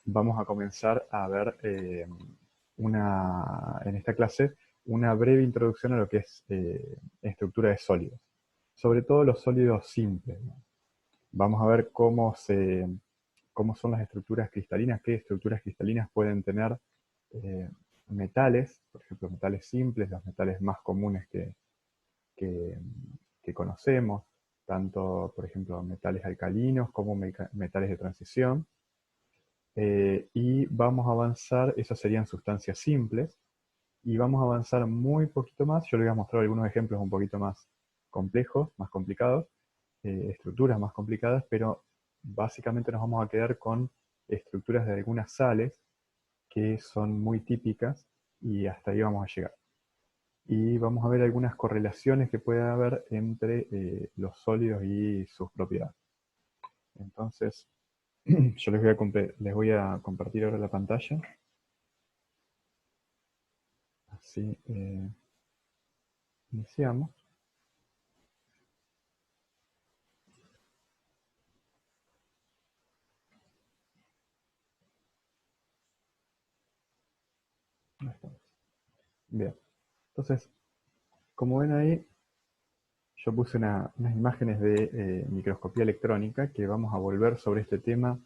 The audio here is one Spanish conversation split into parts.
vamos a comenzar a ver en esta clase una breve introducción a lo que es estructura de sólidos. Sobre todo los sólidos simples, ¿no? Vamos a ver cómo son las estructuras cristalinas, qué estructuras cristalinas pueden tener eh, metales, por ejemplo, metales simples, los metales más comunes que- que conocemos, tanto, por ejemplo, metales alcalinos como metales de transición. Y vamos a avanzar, esas serían sustancias simples, y vamos a avanzar muy poquito más. Yo les voy a mostrar algunos ejemplos un poquito más complejos, más complicados, estructuras más complicadas, pero básicamente nos vamos a quedar con estructuras de algunas sales que son muy típicas y hasta ahí vamos a llegar. Y vamos a ver algunas correlaciones que puede haber entre los sólidos y sus propiedades. Entonces, yo les voy a compartir ahora la pantalla. Así iniciamos. Ahí estamos. Bien. Entonces, como ven ahí, yo puse unas imágenes de microscopía electrónica que vamos a volver sobre este tema,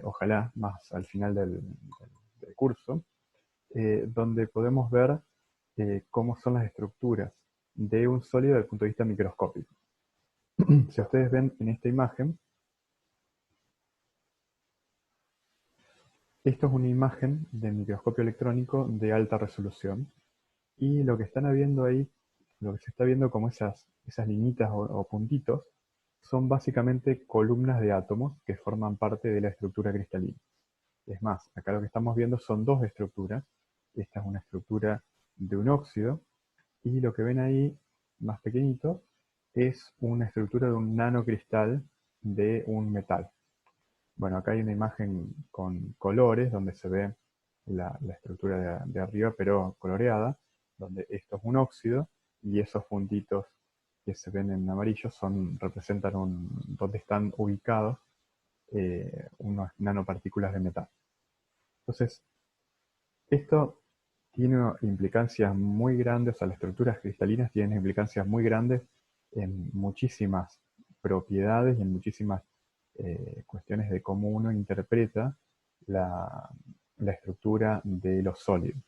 ojalá más al final del curso, donde podemos ver cómo son las estructuras de un sólido desde el punto de vista microscópico. Si ustedes ven en esta imagen, esto es una imagen de microscopio electrónico de alta resolución, y lo que están viendo ahí, lo que se está viendo como esas linitas o puntitos, son básicamente columnas de átomos que forman parte de la estructura cristalina. Es más, acá lo que estamos viendo son dos estructuras. Esta es una estructura de un óxido, y lo que ven ahí, más pequeñito, es una estructura de un nanocristal de un metal. Bueno, acá hay una imagen con colores donde se ve la estructura de arriba, pero coloreada, donde esto es un óxido y esos puntitos que se ven en amarillo representan donde están ubicados unas nanopartículas de metal. Entonces, esto tiene implicancias muy grandes, o sea, las estructuras cristalinas tienen implicancias muy grandes en muchísimas propiedades y en muchísimas cuestiones de cómo uno interpreta la, la estructura de los sólidos.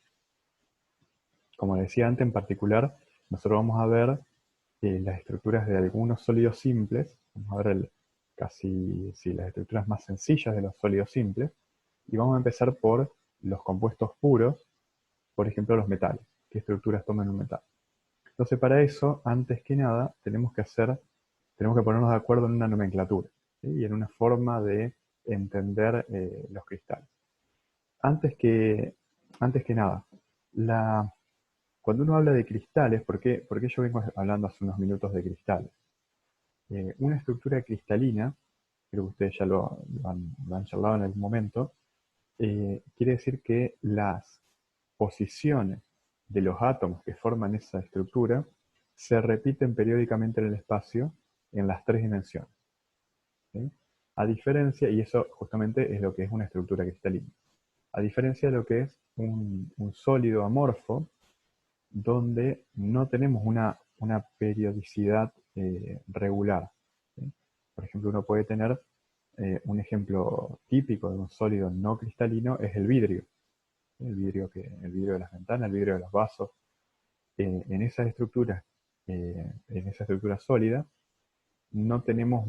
Como decía antes, en particular, nosotros vamos a ver las estructuras de algunos sólidos simples, vamos a ver casi las estructuras más sencillas de los sólidos simples, y vamos a empezar por los compuestos puros, por ejemplo los metales, qué estructuras toman un metal. Entonces para eso, antes que nada, tenemos que ponernos de acuerdo en una nomenclatura, ¿sí? Y en una forma de entender los cristales. Antes que, antes que nada, cuando uno habla de cristales, ¿por qué yo vengo hablando hace unos minutos de cristales? Una estructura cristalina, creo que ustedes ya lo han charlado en algún momento, quiere decir que las posiciones de los átomos que forman esa estructura se repiten periódicamente en el espacio en las tres dimensiones, ¿sí? A diferencia, y eso justamente es lo que es una estructura cristalina, a diferencia de lo que es un sólido amorfo, donde no tenemos una periodicidad regular, ¿sí? Por ejemplo, uno puede tener un ejemplo típico de un sólido no cristalino es el vidrio. El vidrio de las ventanas, el vidrio de los vasos. En esas estructuras, en esa estructura sólida, no tenemos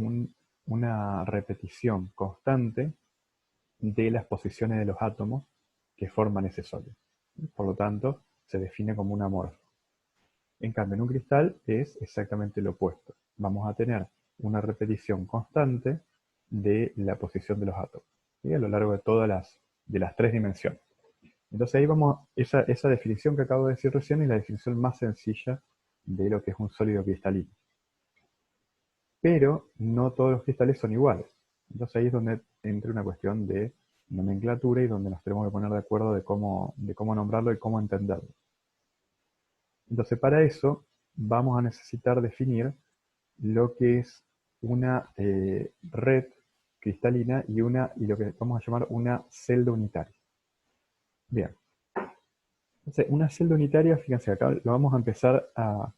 una repetición constante de las posiciones de los átomos que forman ese sólido. Por lo tanto, se define como un amorfo. En cambio, en un cristal es exactamente lo opuesto. Vamos a tener una repetición constante de la posición de los átomos, ¿sí? A lo largo de todas las tres dimensiones. Entonces ahí vamos, esa definición que acabo de decir recién es la definición más sencilla de lo que es un sólido cristalino. Pero no todos los cristales son iguales. Entonces ahí es donde entra una cuestión de nomenclatura y donde nos tenemos que poner de acuerdo de cómo nombrarlo y cómo entenderlo. Entonces para eso vamos a necesitar definir lo que es una red cristalina y lo que vamos a llamar una celda unitaria. Bien. Entonces, una celda unitaria, fíjense, acá lo vamos a empezar a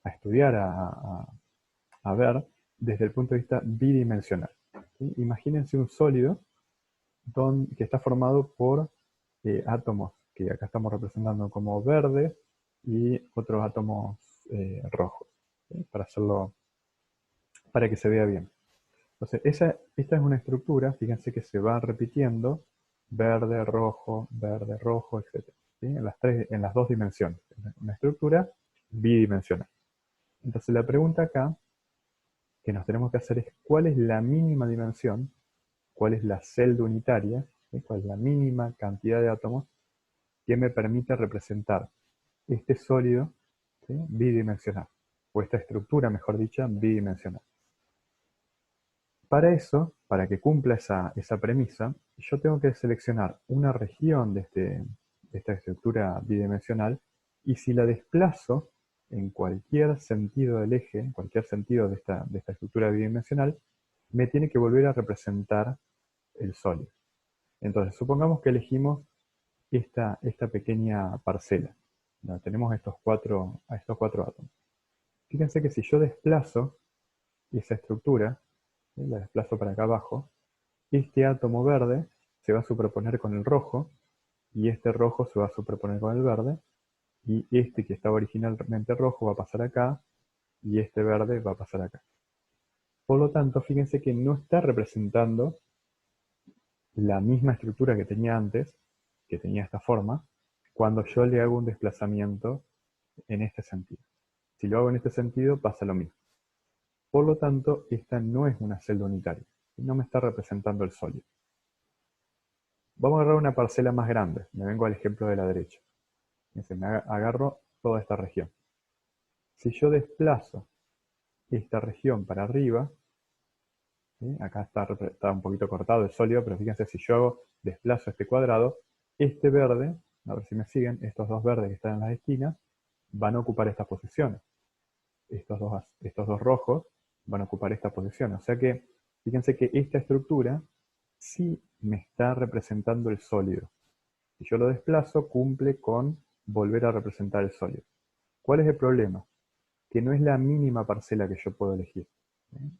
estudiar, a ver desde el punto de vista bidimensional. ¿Sí? Imagínense un sólido que está formado por átomos que acá estamos representando como verdes y otros átomos rojos, ¿sí? Para que se vea bien. Entonces, esta es una estructura, fíjense que se va repitiendo verde, rojo, etc. ¿Sí? En las dos dimensiones. Una estructura bidimensional. Entonces, la pregunta acá que nos tenemos que hacer es cuál es la mínima dimensión, cuál es la celda unitaria, ¿sí? Cuál es la mínima cantidad de átomos que me permite representar este sólido, ¿sí? Bidimensional, o esta estructura, mejor dicha, bidimensional. Para eso, para que cumpla esa premisa, yo tengo que seleccionar una región de esta estructura bidimensional y si la desplazo en cualquier sentido del eje, en cualquier sentido de esta estructura bidimensional, me tiene que volver a representar el sólido. Entonces, supongamos que elegimos esta pequeña parcela, donde tenemos estos cuatro átomos. Fíjense que si yo desplazo esa estructura, ¿sí? La desplazo para acá abajo, este átomo verde se va a superponer con el rojo, y este rojo se va a superponer con el verde, y este que estaba originalmente rojo va a pasar acá, y este verde va a pasar acá. Por lo tanto, fíjense que no está representando la misma estructura que tenía antes, que tenía esta forma, cuando yo le hago un desplazamiento en este sentido. Si lo hago en este sentido, pasa lo mismo. Por lo tanto, esta no es una celda unitaria, no me está representando el sólido. Vamos a agarrar una parcela más grande, me vengo al ejemplo de la derecha. Me agarro toda esta región. Si yo desplazo esta región para arriba, ¿sí? Acá está un poquito cortado el sólido, pero fíjense, si yo desplazo este cuadrado, este verde, a ver si me siguen, estos dos verdes que están en las esquinas, van a ocupar estas posiciones. Estos dos rojos van a ocupar esta posición. O sea que, fíjense que esta estructura sí me está representando el sólido. Si yo lo desplazo, cumple con volver a representar el sólido. ¿Cuál es el problema? Que no es la mínima parcela que yo puedo elegir.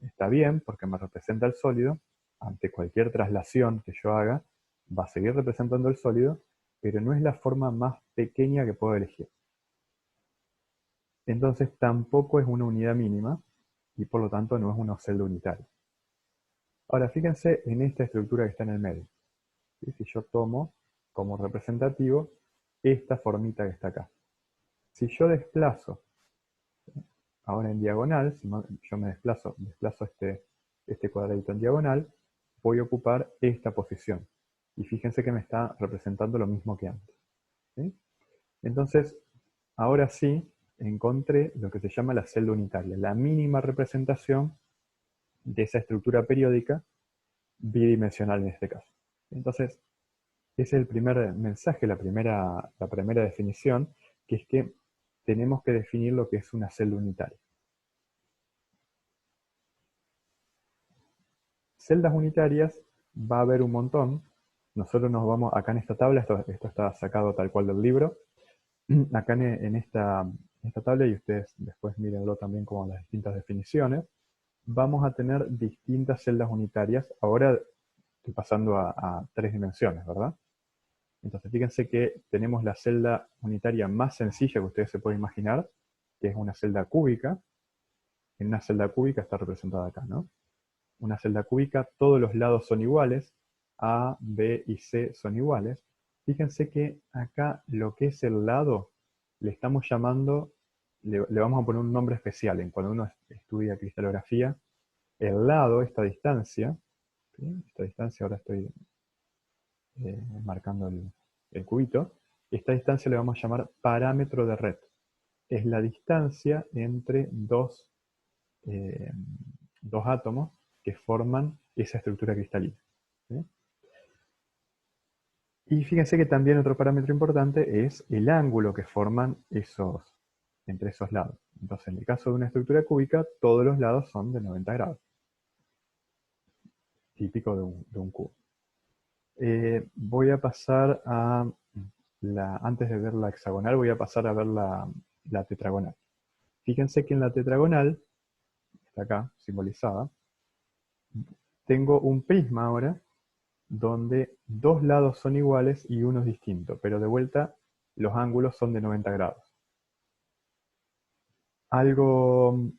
Está bien, porque me representa el sólido. Ante cualquier traslación que yo haga, va a seguir representando el sólido, pero no es la forma más pequeña que puedo elegir. Entonces tampoco es una unidad mínima, y por lo tanto no es una celda unitaria. Ahora fíjense en esta estructura que está en el medio. ¿Sí? Si yo tomo como representativo esta formita que está acá. Si yo desplazo, ahora en diagonal, si yo me desplazo este cuadradito en diagonal, voy a ocupar esta posición. Y fíjense que me está representando lo mismo que antes. ¿Sí? Entonces, ahora sí, encontré lo que se llama la celda unitaria, la mínima representación de esa estructura periódica bidimensional en este caso. Entonces, ese es el primer mensaje, la primera definición, que es que tenemos que definir lo que es una celda unitaria. Celdas unitarias va a haber un montón. Nosotros nos vamos, acá en esta tabla, esto está sacado tal cual del libro, acá en esta tabla, y ustedes después mírenlo también como las distintas definiciones, vamos a tener distintas celdas unitarias. Ahora estoy pasando a 3 dimensiones, ¿verdad? Entonces fíjense que tenemos la celda unitaria más sencilla que ustedes se pueden imaginar, que es una celda cúbica. En una celda cúbica está representada acá, ¿no? Una celda cúbica, todos los lados son iguales, A, B y C son iguales. Fíjense que acá lo que es el lado, le estamos llamando, le vamos a poner un nombre especial. Cuando uno estudia cristalografía, el lado, esta distancia, ¿sí? Esta distancia, ahora estoy marcando el cubito, esta distancia le vamos a llamar parámetro de red. Es la distancia entre dos átomos que forman esa estructura cristalina. ¿Sí? Y fíjense que también otro parámetro importante es el ángulo que forman entre esos lados. Entonces, en el caso de una estructura cúbica, todos los lados son de 90 grados. típico de un cubo. Voy a pasar a antes de ver la hexagonal, voy a pasar a ver la tetragonal. Fíjense que en la tetragonal, está acá simbolizada, tengo un prisma ahora donde dos lados son iguales y uno es distinto, pero de vuelta los ángulos son de 90 grados. Algo,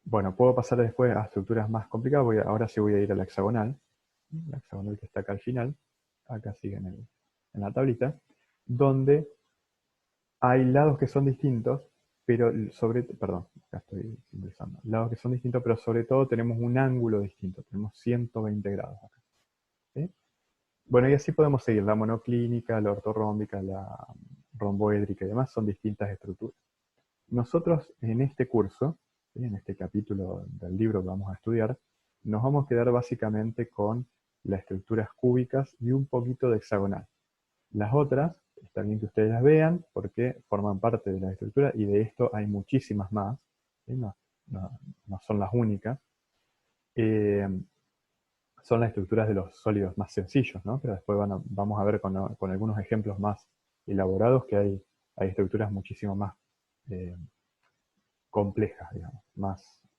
bueno, puedo pasar después a estructuras más complicadas, ahora sí voy a ir a la hexagonal que está acá al final, acá sigue en la tablita, donde hay lados que son distintos, pero perdón, acá estoy simbolizando, lados que son distintos, pero sobre todo tenemos un ángulo distinto, tenemos 120 grados acá. ¿Sí? Bueno, y así podemos seguir, la monoclínica, la ortorrómbica, la romboédrica y demás son distintas estructuras. Nosotros en este curso, ¿sí?, en este capítulo del libro que vamos a estudiar, nos vamos a quedar básicamente con las estructuras cúbicas y un poquito de hexagonal. Las otras, está bien que ustedes las vean porque forman parte de la estructura y de esto hay muchísimas más, ¿sí? No son las únicas. Son las estructuras de los sólidos más sencillos, ¿no? Pero después vamos a ver con algunos ejemplos más elaborados que hay estructuras muchísimo más complejas, digamos,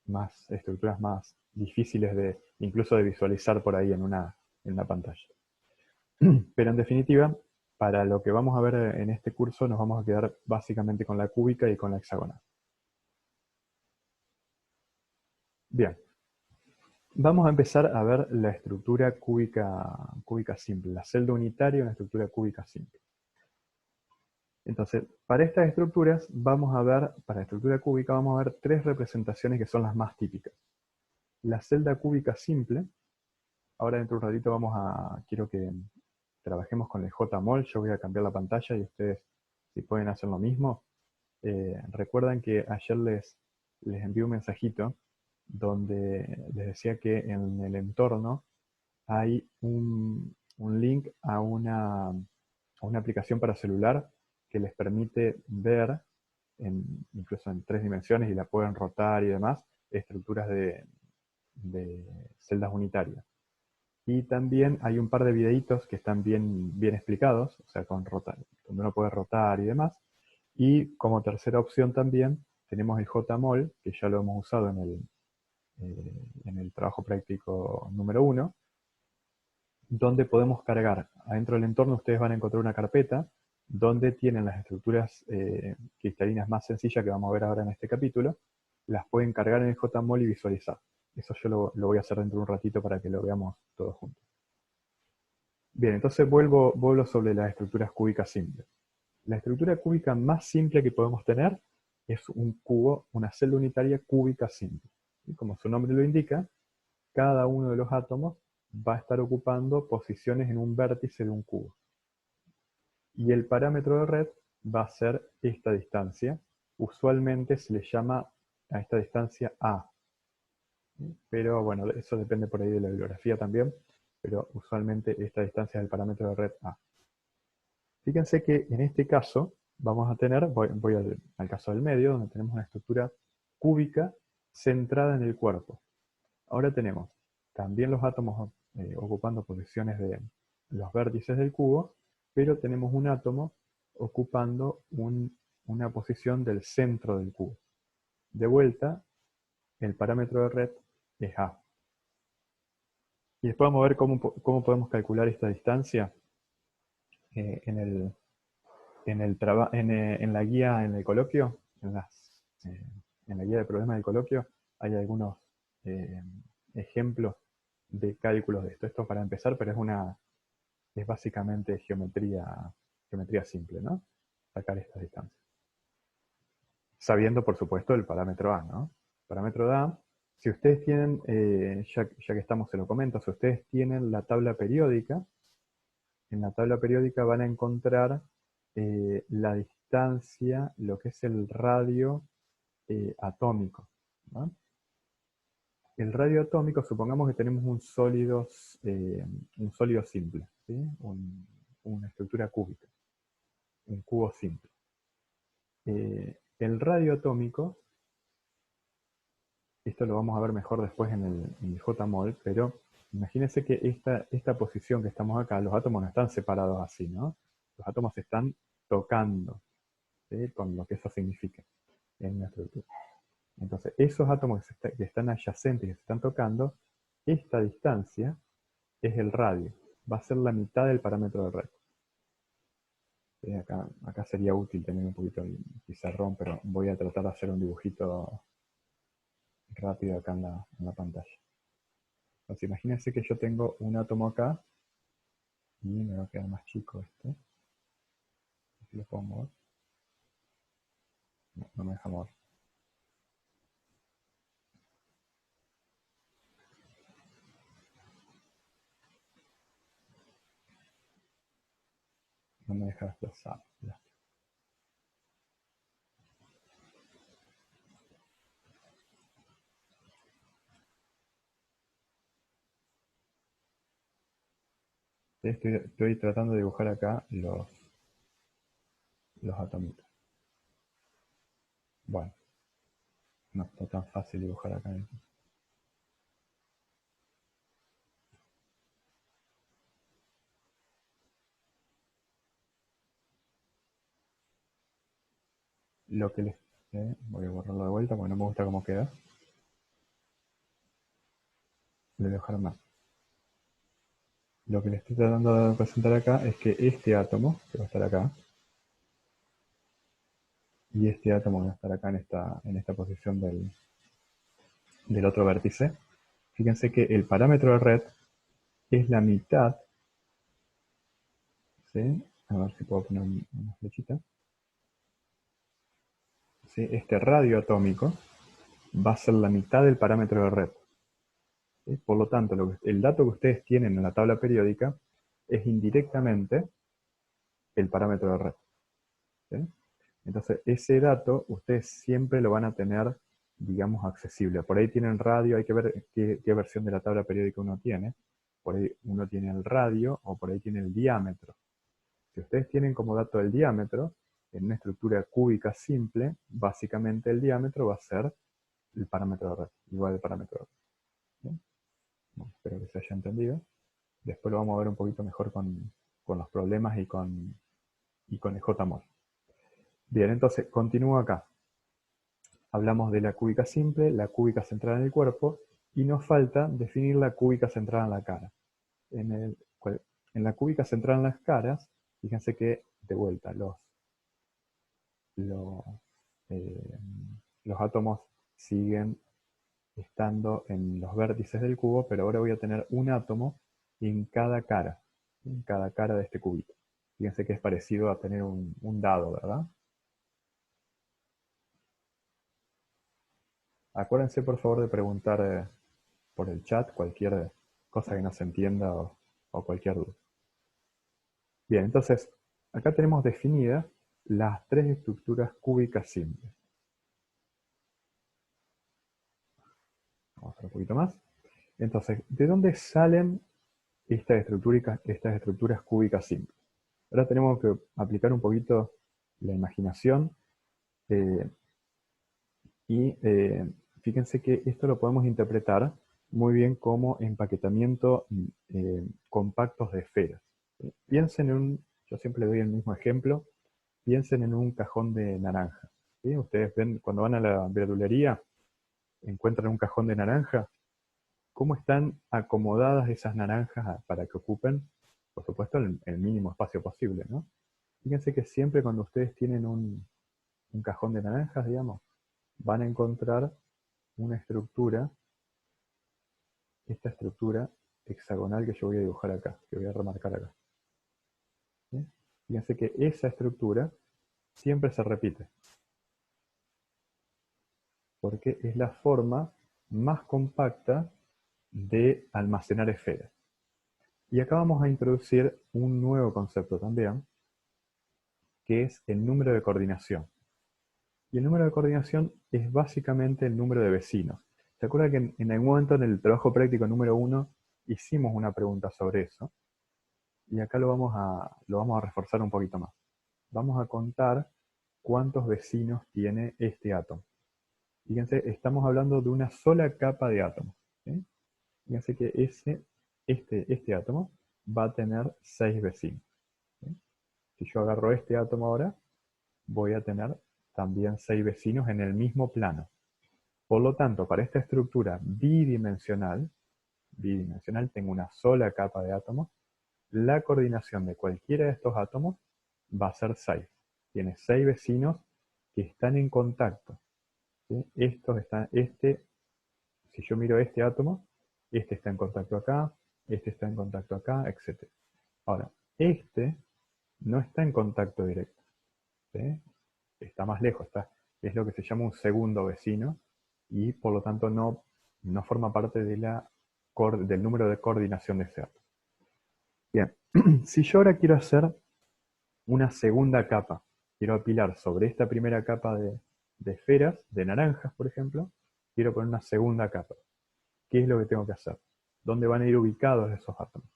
más estructuras más difíciles incluso de visualizar por ahí en una pantalla. Pero en definitiva, para lo que vamos a ver en este curso, nos vamos a quedar básicamente con la cúbica y con la hexagonal. Bien, vamos a empezar a ver la estructura cúbica simple, la celda unitaria, una estructura cúbica simple. Entonces, para estas estructuras para la estructura cúbica vamos a ver tres representaciones que son las más típicas. La celda cúbica simple, ahora dentro de un ratito quiero que trabajemos con el JMOL, yo voy a cambiar la pantalla y ustedes, si pueden hacer lo mismo. Recuerdan que ayer les envié un mensajito donde les decía que en el entorno hay un link a una aplicación para celular que les permite ver, incluso en 3 dimensiones, y la pueden rotar y demás, estructuras de celdas unitarias. Y también hay un par de videitos que están bien explicados, o sea, donde uno puede rotar y demás. Y como tercera opción también tenemos el JMOL, que ya lo hemos usado en el trabajo práctico número 1, donde podemos cargar. Adentro del entorno ustedes van a encontrar una carpeta donde tienen las estructuras cristalinas más sencillas que vamos a ver ahora en este capítulo. Las pueden cargar en el JMOL y visualizar. Eso yo lo voy a hacer dentro de un ratito para que lo veamos todos juntos. Bien, entonces vuelvo sobre las estructuras cúbicas simples. La estructura cúbica más simple que podemos tener es un cubo, una celda unitaria cúbica simple. Y como su nombre lo indica, cada uno de los átomos va a estar ocupando posiciones en un vértice de un cubo. Y el parámetro de red va a ser esta distancia. Usualmente se le llama a esta distancia A. Pero bueno, eso depende por ahí de la bibliografía también. Pero usualmente esta distancia es el parámetro de red A. Fíjense que en este caso vamos a tener, voy al caso del medio, donde tenemos una estructura cúbica centrada en el cuerpo. Ahora tenemos también los átomos ocupando posiciones de los vértices del cubo, pero tenemos un átomo ocupando una posición del centro del cubo. De vuelta, el parámetro de red es A. Y después vamos a ver cómo podemos calcular esta distancia en la guía, en el coloquio, en la guía de problemas del coloquio, hay algunos ejemplos de cálculos de esto. Esto para empezar, pero es básicamente geometría simple, ¿no? Sacar estas distancias. Sabiendo, por supuesto, el parámetro A, ¿no? El parámetro de A, si ustedes tienen, ya que estamos, se lo comento, si ustedes tienen la tabla periódica, en la tabla periódica van a encontrar la distancia, lo que es el radio atómico, ¿no? El radio atómico, supongamos que tenemos un sólido simple, ¿sí? Una estructura cúbica, un cubo simple. El radio atómico, esto lo vamos a ver mejor después en el JMOL, pero imagínense que esta posición que estamos acá, los átomos no están separados así, ¿no? Los átomos se están tocando, ¿sí? Con lo que eso significa en una estructura. Entonces, esos átomos que están adyacentes, que se están tocando, esta distancia es el radio. Va a ser la mitad del parámetro de red. ¿Sí? Acá sería útil tener un poquito el pizarrón, pero voy a tratar de hacer un dibujito rápido acá en la pantalla. Entonces, imagínense que yo tengo un átomo acá, y me va a quedar más chico este. Aquí lo puedo mover. No me deja mover. No me deja desplazar. Ya. Estoy tratando de dibujar acá los atomitos. Bueno, no está tan fácil dibujar acá. Lo que les... voy a borrarlo de vuelta porque no me gusta cómo queda. Le voy a dejar más. Lo que les estoy tratando de representar acá es que este átomo, que va a estar acá, y este átomo que va a estar acá en esta posición del otro vértice, fíjense que el parámetro de red es la mitad, ¿sí? A ver si puedo poner una flechita. ¿Sí? Este radio atómico va a ser la mitad del parámetro de red. ¿Sí? Por lo tanto, el dato que ustedes tienen en la tabla periódica es indirectamente el parámetro de red. ¿Sí? Entonces, ese dato ustedes siempre lo van a tener, digamos, accesible. Por ahí tienen radio, hay que ver qué versión de la tabla periódica uno tiene. Por ahí uno tiene el radio o por ahí tiene el diámetro. Si ustedes tienen como dato el diámetro, en una estructura cúbica simple, básicamente el diámetro va a ser el parámetro de red, igual el parámetro de red. ¿Bien? Bueno, espero que se haya entendido. Después lo vamos a ver un poquito mejor con los problemas y con el JMOL. Bien, entonces continúo acá. Hablamos de la cúbica simple, la cúbica central en el cuerpo, y nos falta definir la cúbica central en la cara. En la cúbica central en las caras, fíjense que, de vuelta, los, eh, los átomos siguen estando en los vértices del cubo, pero ahora voy a tener un átomo en cada cara de este cubito. Fíjense que es parecido a tener un dado, ¿verdad? Acuérdense por favor de preguntar por el chat cualquier cosa que no se entienda o cualquier duda. Bien, entonces, acá tenemos definidas las tres estructuras cúbicas simples. Vamos a hacer un poquito más. Entonces, ¿de dónde salen estas estructuras cúbicas simples? Ahora tenemos que aplicar un poquito la imaginación eh, y fíjense que esto lo podemos interpretar muy bien como empaquetamiento compactos de esferas. Piensen yo siempre le doy el mismo ejemplo, piensen en un cajón de naranja. ¿Sí? Ustedes ven, cuando van a la verdulería, encuentran un cajón de naranja, ¿cómo están acomodadas esas naranjas para que ocupen, por supuesto, el mínimo espacio posible, ¿no? Fíjense que siempre cuando ustedes tienen un cajón de naranjas, digamos, van a encontrar una estructura, esta estructura hexagonal que yo voy a dibujar acá, que voy a remarcar acá. ¿Sí? Fíjense que esa estructura siempre se repite, porque es la forma más compacta de almacenar esferas. Y acá vamos a introducir un nuevo concepto también, que es el número de coordinación. Y el número de coordinación es básicamente el número de vecinos. ¿Se acuerda que en algún momento en el trabajo práctico número 1 hicimos una pregunta sobre eso? Y acá lo vamos a reforzar un poquito más. Vamos a contar cuántos vecinos tiene este átomo. Fíjense, estamos hablando de una sola capa de átomos. ¿Sí? Fíjense que ese este átomo va a tener 6 vecinos. ¿Sí? Si yo agarro este átomo ahora, voy a tener también 6 vecinos en el mismo plano. Por lo tanto, para esta estructura bidimensional tengo una sola capa de átomos, la coordinación de cualquiera de estos átomos va a ser 6. Tiene 6 vecinos que están en contacto. ¿Sí? Si yo miro este átomo, este está en contacto acá, este está en contacto acá, etc. Ahora, este no está en contacto directo. ¿Sí? Está más lejos, es lo que se llama un segundo vecino y por lo tanto no forma parte del número de coordinación de ese átomo. Bien, si yo ahora quiero hacer una segunda capa, quiero apilar sobre esta primera capa de esferas, de naranjas por ejemplo, quiero poner una segunda capa. ¿Qué es lo que tengo que hacer? ¿Dónde van a ir ubicados esos átomos?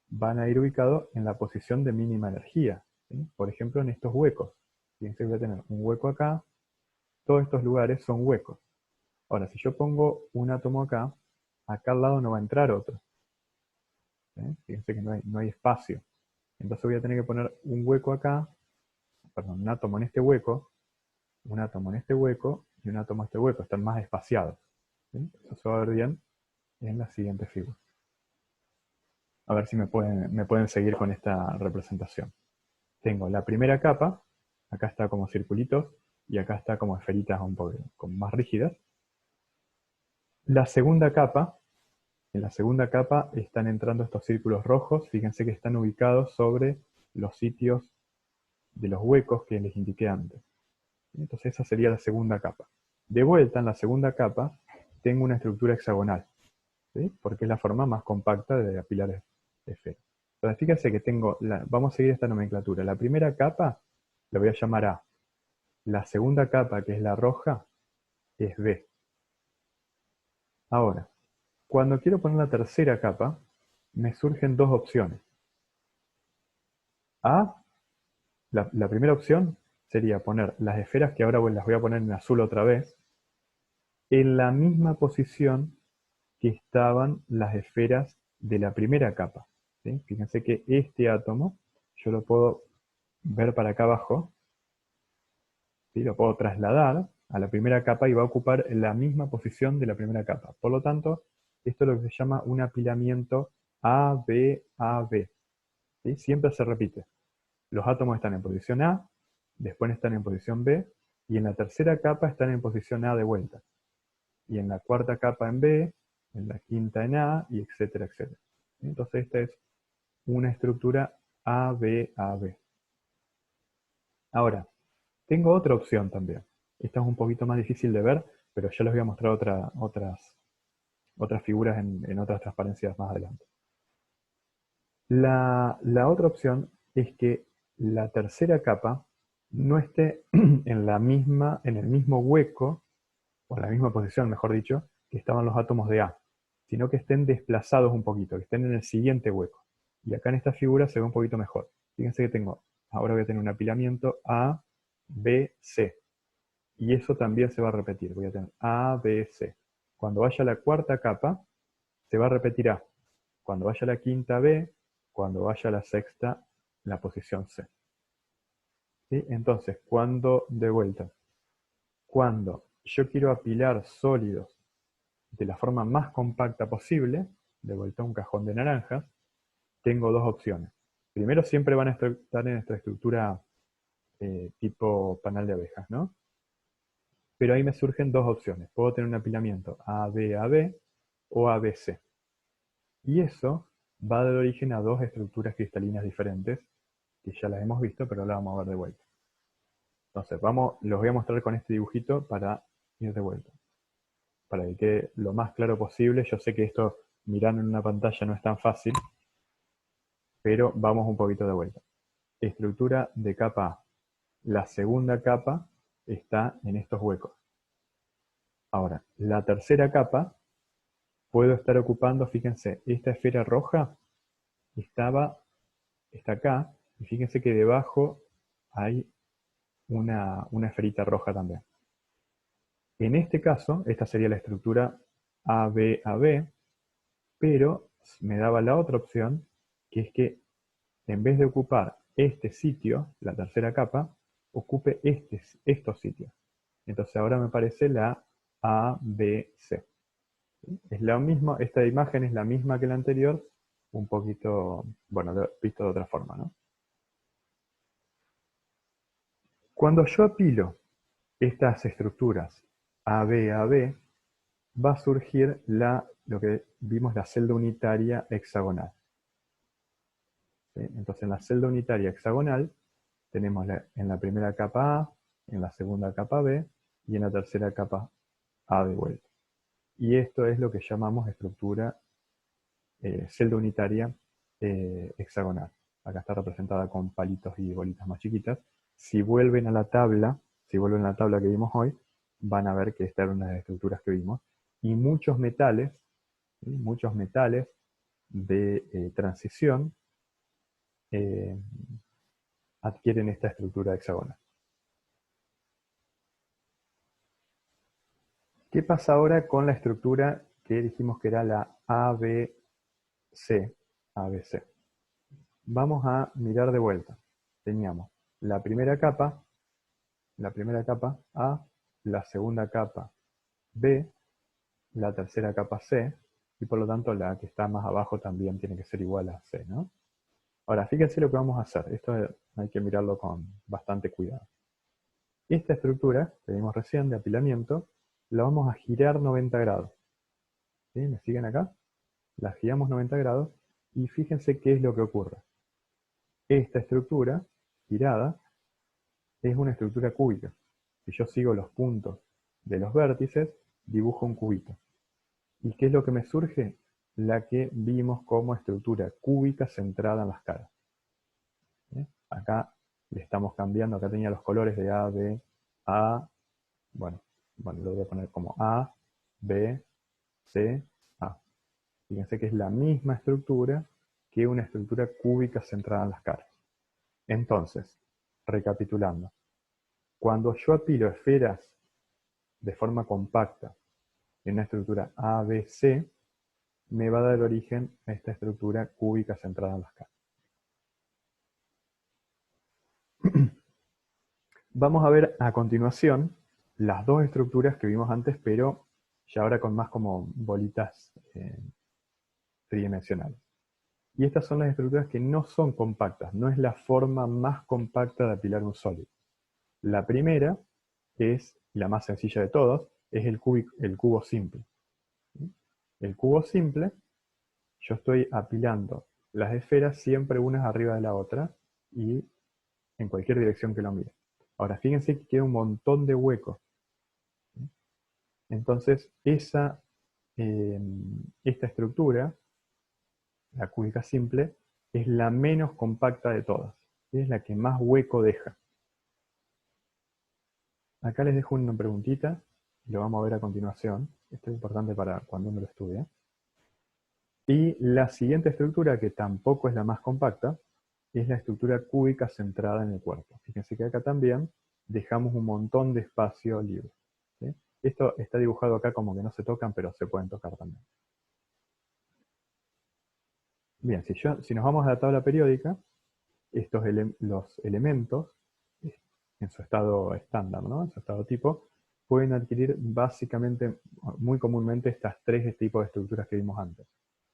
Van a ir ubicados en la posición de mínima energía. ¿Sí? Por ejemplo, en estos huecos. Fíjense que voy a tener un hueco acá. Todos estos lugares son huecos. Ahora, si yo pongo un átomo acá, acá al lado no va a entrar otro. ¿Sí? Fíjense que no hay espacio. Entonces voy a tener que poner un hueco acá, perdón, un átomo en este hueco, un átomo en este hueco y un átomo en este hueco. Están más espaciados. ¿Sí? Eso se va a ver bien en la siguiente figura. A ver si me pueden seguir con esta representación. Tengo la primera capa, acá está como circulitos, y acá está como esferitas un poco como más rígidas. La segunda capa, en la segunda capa están entrando estos círculos rojos, fíjense que están ubicados sobre los sitios de los huecos que les indiqué antes. Entonces esa sería la segunda capa. De vuelta en la segunda capa tengo una estructura hexagonal, ¿sí? Porque es la forma más compacta de apilar esferas. Entonces fíjense que vamos a seguir esta nomenclatura. La primera capa la voy a llamar A. La segunda capa, que es la roja, es B. Ahora, cuando quiero poner la tercera capa, me surgen dos opciones. A, la primera opción sería poner las esferas, que ahora las voy a poner en azul otra vez, en la misma posición que estaban las esferas de la primera capa. ¿Sí? Fíjense que este átomo, yo lo puedo ver para acá abajo, ¿sí? Lo puedo trasladar a la primera capa y va a ocupar la misma posición de la primera capa. Por lo tanto, esto es lo que se llama un apilamiento AB-AB. ¿Sí? Siempre se repite. Los átomos están en posición A, después están en posición B, y en la tercera capa están en posición A de vuelta. Y en la cuarta capa en B, en la quinta en A, y etcétera, etcétera. Entonces esta es una estructura AB-AB. Ahora, tengo otra opción también. Esta es un poquito más difícil de ver, pero ya les voy a mostrar otras figuras en otras transparencias más adelante. La otra opción es que la tercera capa no esté en el mismo hueco, o en la misma posición, mejor dicho, que estaban los átomos de A, sino que estén desplazados un poquito, que estén en el siguiente hueco. Y acá en esta figura se ve un poquito mejor. Fíjense que ahora voy a tener un apilamiento A, B, C. Y eso también se va a repetir. Voy a tener A, B, C. Cuando vaya a la cuarta capa, se va a repetir A. Cuando vaya a la quinta, B. Cuando vaya a la sexta, la posición C. ¿Sí? Entonces, de vuelta, cuando yo quiero apilar sólidos de la forma más compacta posible, de vuelta a un cajón de naranjas, tengo dos opciones. Primero, siempre van a estar en esta estructura tipo panal de abejas, ¿no? Pero ahí me surgen dos opciones. Puedo tener un apilamiento AB-AB o ABC. Y eso va a dar origen a dos estructuras cristalinas diferentes, que ya las hemos visto, pero ahora vamos a ver de vuelta. Entonces, los voy a mostrar con este dibujito para ir de vuelta. Para que quede lo más claro posible. Yo sé que esto, mirando en una pantalla, no es tan fácil, pero vamos un poquito de vuelta. Estructura de capa A. La segunda capa está en estos huecos. Ahora, la tercera capa puedo estar ocupando, fíjense, esta esfera roja está acá, y fíjense que debajo hay una esferita roja también. En este caso, esta sería la estructura AB-AB, pero me daba la otra opción, que es que en vez de ocupar este sitio, la tercera capa, ocupe estos sitios. Entonces ahora me parece la A, B, C. Es lo mismo, esta imagen es la misma que la anterior, un poquito, bueno, visto de otra forma, ¿no? Cuando yo apilo estas estructuras A, B, A, B, va a surgir lo que vimos, la celda unitaria hexagonal. ¿Sí? Entonces en la celda unitaria hexagonal tenemos en la primera capa A, en la segunda capa B y en la tercera capa A de vuelta. Y esto es lo que llamamos estructura celda unitaria hexagonal. Acá está representada con palitos y bolitas más chiquitas. Si vuelven a la tabla, si vuelven a la tabla que vimos hoy, van a ver que esta era una de las estructuras que vimos. Y muchos metales, ¿sí? Muchos metales de transición eh, adquieren esta estructura hexagonal. ¿Qué pasa ahora con la estructura que dijimos que era la ABC? ABC. Vamos a mirar de vuelta. Teníamos la primera capa A, la segunda capa B, la tercera capa C, y por lo tanto la que está más abajo también tiene que ser igual a C, ¿no? Ahora, fíjense lo que vamos a hacer. Esto hay que mirarlo con bastante cuidado. Esta estructura que vimos recién de apilamiento, la vamos a girar 90 grados. ¿Sí? ¿Me siguen acá? La giramos 90 grados y fíjense qué es lo que ocurre. Esta estructura girada es una estructura cúbica. Si yo sigo los puntos de los vértices, dibujo un cubito. ¿Y qué es lo que me surge? La que vimos como estructura cúbica centrada en las caras. Acá le estamos cambiando, acá tenía los colores de A, B, A, bueno, lo voy a poner como A, B, C, A. Fíjense que es la misma estructura que una estructura cúbica centrada en las caras. Entonces, recapitulando, cuando yo apilo esferas de forma compacta en una estructura ABC, me va a dar origen a esta estructura cúbica centrada en las caras. Vamos a ver a continuación las dos estructuras que vimos antes, pero ya ahora con más como bolitas tridimensionales. Y estas son las estructuras que no son compactas, no es la forma más compacta de apilar un sólido. La primera es la más sencilla de todos, es el cubo simple. El cubo simple, yo estoy apilando las esferas siempre unas arriba de la otra y en cualquier dirección que lo mire. Ahora, fíjense que queda un montón de huecos. Entonces, esta estructura, la cúbica simple, es la menos compacta de todas. Es la que más hueco deja. Acá les dejo una preguntita, lo vamos a ver a continuación. Esto es importante para cuando uno lo estudia. Y la siguiente estructura, que tampoco es la más compacta, es la estructura cúbica centrada en el cuerpo. Fíjense que acá también dejamos un montón de espacio libre. ¿Sí? Esto está dibujado acá como que no se tocan, pero se pueden tocar también. Bien, si nos vamos a la tabla periódica, los elementos, en su estado estándar, ¿no? En su estado tipo, pueden adquirir básicamente, muy comúnmente, estas tres tipos de estructuras que vimos antes.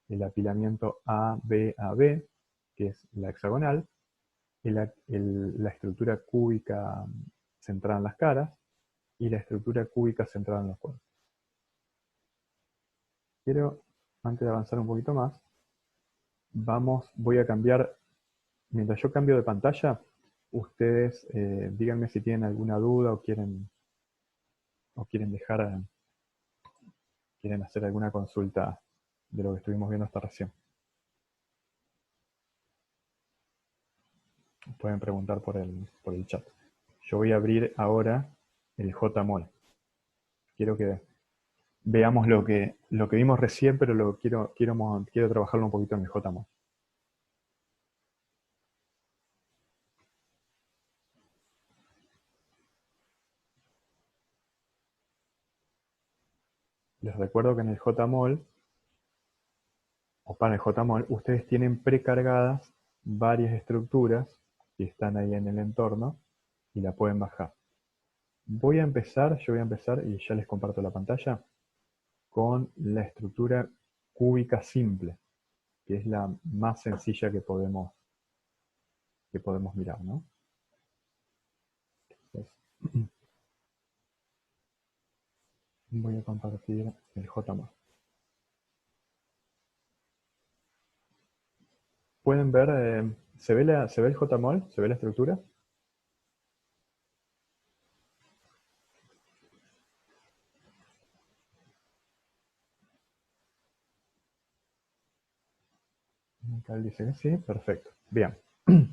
El apilamiento A, B, A, B, que es la hexagonal, la estructura cúbica centrada en las caras y la estructura cúbica centrada en los cuerpos. Quiero, antes de avanzar un poquito más, voy a cambiar, mientras yo cambio de pantalla, ustedes díganme si tienen alguna duda o quieren quieren hacer alguna consulta de lo que estuvimos viendo hasta recién. Pueden preguntar por el chat. Yo voy a abrir ahora el JMOL. Quiero que veamos lo que vimos recién, pero quiero trabajarlo un poquito en el JMOL. Les recuerdo que en el JMOL o para el JMOL, ustedes tienen precargadas varias estructuras que están ahí en el entorno y la pueden bajar. Yo voy a empezar y ya les comparto la pantalla, con la estructura cúbica simple, que es la más sencilla que podemos mirar, ¿no? Entonces, voy a compartir el JMOL. ¿Pueden ver, se ve el JMOL? ¿Se ve la estructura? Acá dice que sí, perfecto. Bien,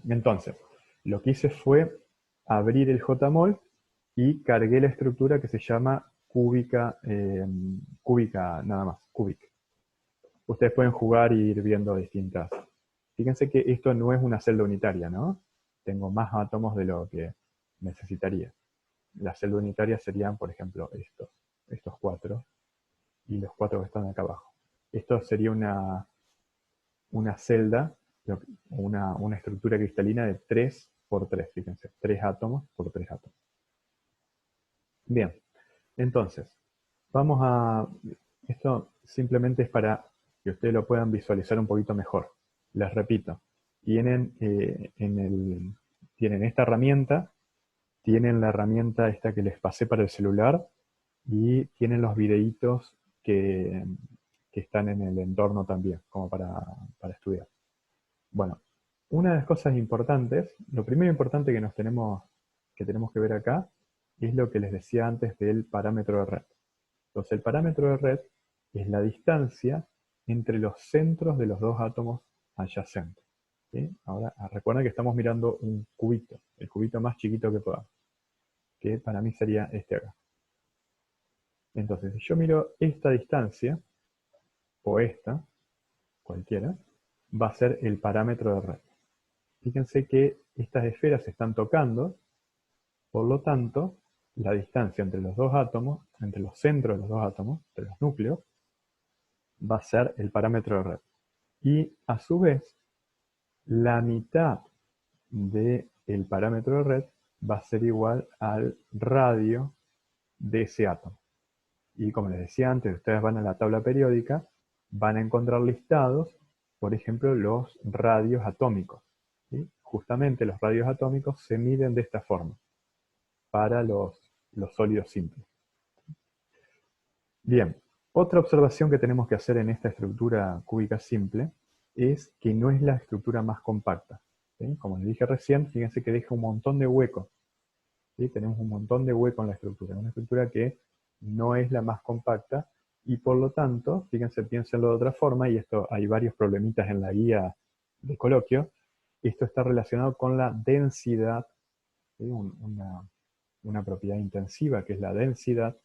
entonces, lo que hice fue abrir el JMOL y cargué la estructura que se llama cúbica, cúbica nada más, cubic. Ustedes pueden jugar y ir viendo distintas. Fíjense que esto no es una celda unitaria, ¿no? Tengo más átomos de lo que necesitaría. La celda unitaria serían, por ejemplo, estos cuatro, y los cuatro que están acá abajo. Esto sería una celda, una estructura cristalina de 3 por 3, fíjense, 3 átomos por 3 átomos. Bien, entonces, esto simplemente es para que ustedes lo puedan visualizar un poquito mejor. Les repito, tienen, tienen esta herramienta, tienen la herramienta esta que les pasé para el celular y tienen los videitos que están en el entorno también, como para estudiar. Bueno, una de las cosas importantes, lo primero importante que tenemos que ver acá, es lo que les decía antes del parámetro de red. Entonces, el parámetro de red es la distancia entre los centros de los dos átomos adyacentes. ¿Sí? Ahora, recuerden que estamos mirando un cubito, el cubito más chiquito que podamos, que para mí sería este acá. Entonces, si yo miro esta distancia, o esta, cualquiera, va a ser el parámetro de red. Fíjense que estas esferas se están tocando, por lo tanto, la distancia entre los dos átomos, entre los centros de los dos átomos, entre los núcleos, va a ser el parámetro de red. Y a su vez, la mitad del parámetro de red va a ser igual al radio de ese átomo. Y como les decía antes, ustedes van a la tabla periódica, van a encontrar listados, por ejemplo, los radios atómicos. ¿Sí? Justamente los radios atómicos se miden de esta forma para los sólidos simples. Bien, otra observación que tenemos que hacer en esta estructura cúbica simple es que no es la estructura más compacta. ¿Sí? Como les dije recién, fíjense que deja un montón de huecos. ¿Sí? Tenemos un montón de huecos en la estructura. Una estructura que no es la más compacta y por lo tanto, fíjense, piénsenlo de otra forma, y esto hay varios problemitas en la guía de coloquio, esto está relacionado con la densidad, ¿sí? Una propiedad intensiva que es la densidad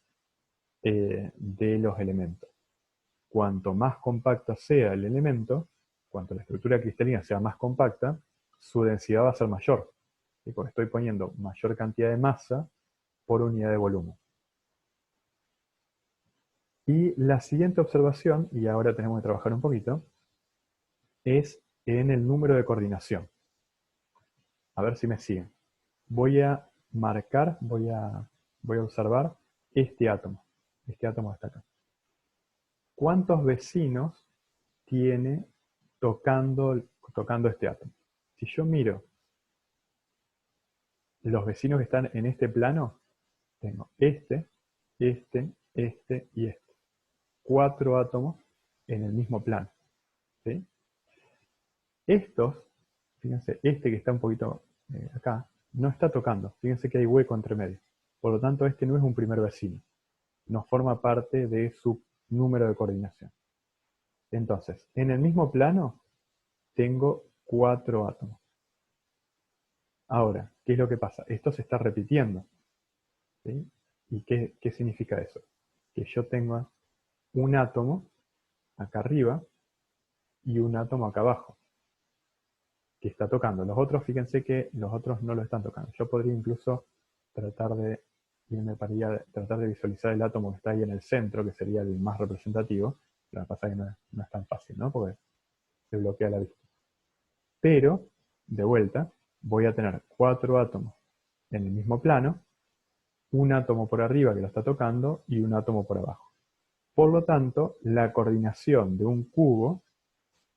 de los elementos. Cuanto más compacto sea el elemento, cuanto la estructura cristalina sea más compacta, su densidad va a ser mayor. ¿Sí? Porque estoy poniendo mayor cantidad de masa por unidad de volumen. Y la siguiente observación, y ahora tenemos que trabajar un poquito, es en el número de coordinación. A ver si me siguen. Voy a marcar, voy a observar este átomo. Este átomo está acá. ¿Cuántos vecinos tiene tocando este átomo? Si yo miro los vecinos que están en este plano, tengo este y este. 4 átomos en el mismo plano. ¿Sí? Estos, fíjense, este que está un poquito acá, no está tocando. Fíjense que hay hueco entre medio. Por lo tanto, este no es un primer vecino. No forma parte de su número de coordinación. Entonces, en el mismo plano, tengo 4 átomos. Ahora, ¿qué es lo que pasa? Esto se está repitiendo. ¿Sí? ¿Y qué significa eso? Que yo tengo un átomo acá arriba y un átomo acá abajo que está tocando. Los otros, fíjense que los otros no lo están tocando. Yo podría incluso tratar de tratar de visualizar el átomo que está ahí en el centro, que sería el más representativo. Lo que pasa es que no es tan fácil, ¿no? Porque se bloquea la vista. Pero, de vuelta, voy a tener 4 átomos en el mismo plano, un átomo por arriba que lo está tocando y un átomo por abajo. Por lo tanto, la coordinación de un cubo,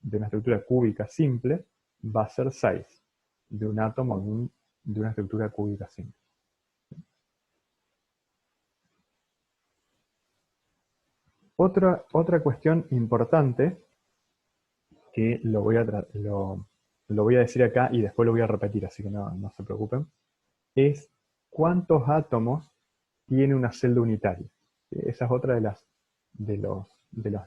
de una estructura cúbica simple, va a ser 6, de un átomo de una estructura cúbica simple. Otra cuestión importante, que lo voy a decir acá y después lo voy a repetir, así que no se preocupen, es cuántos átomos tiene una celda unitaria. Esa es otra de los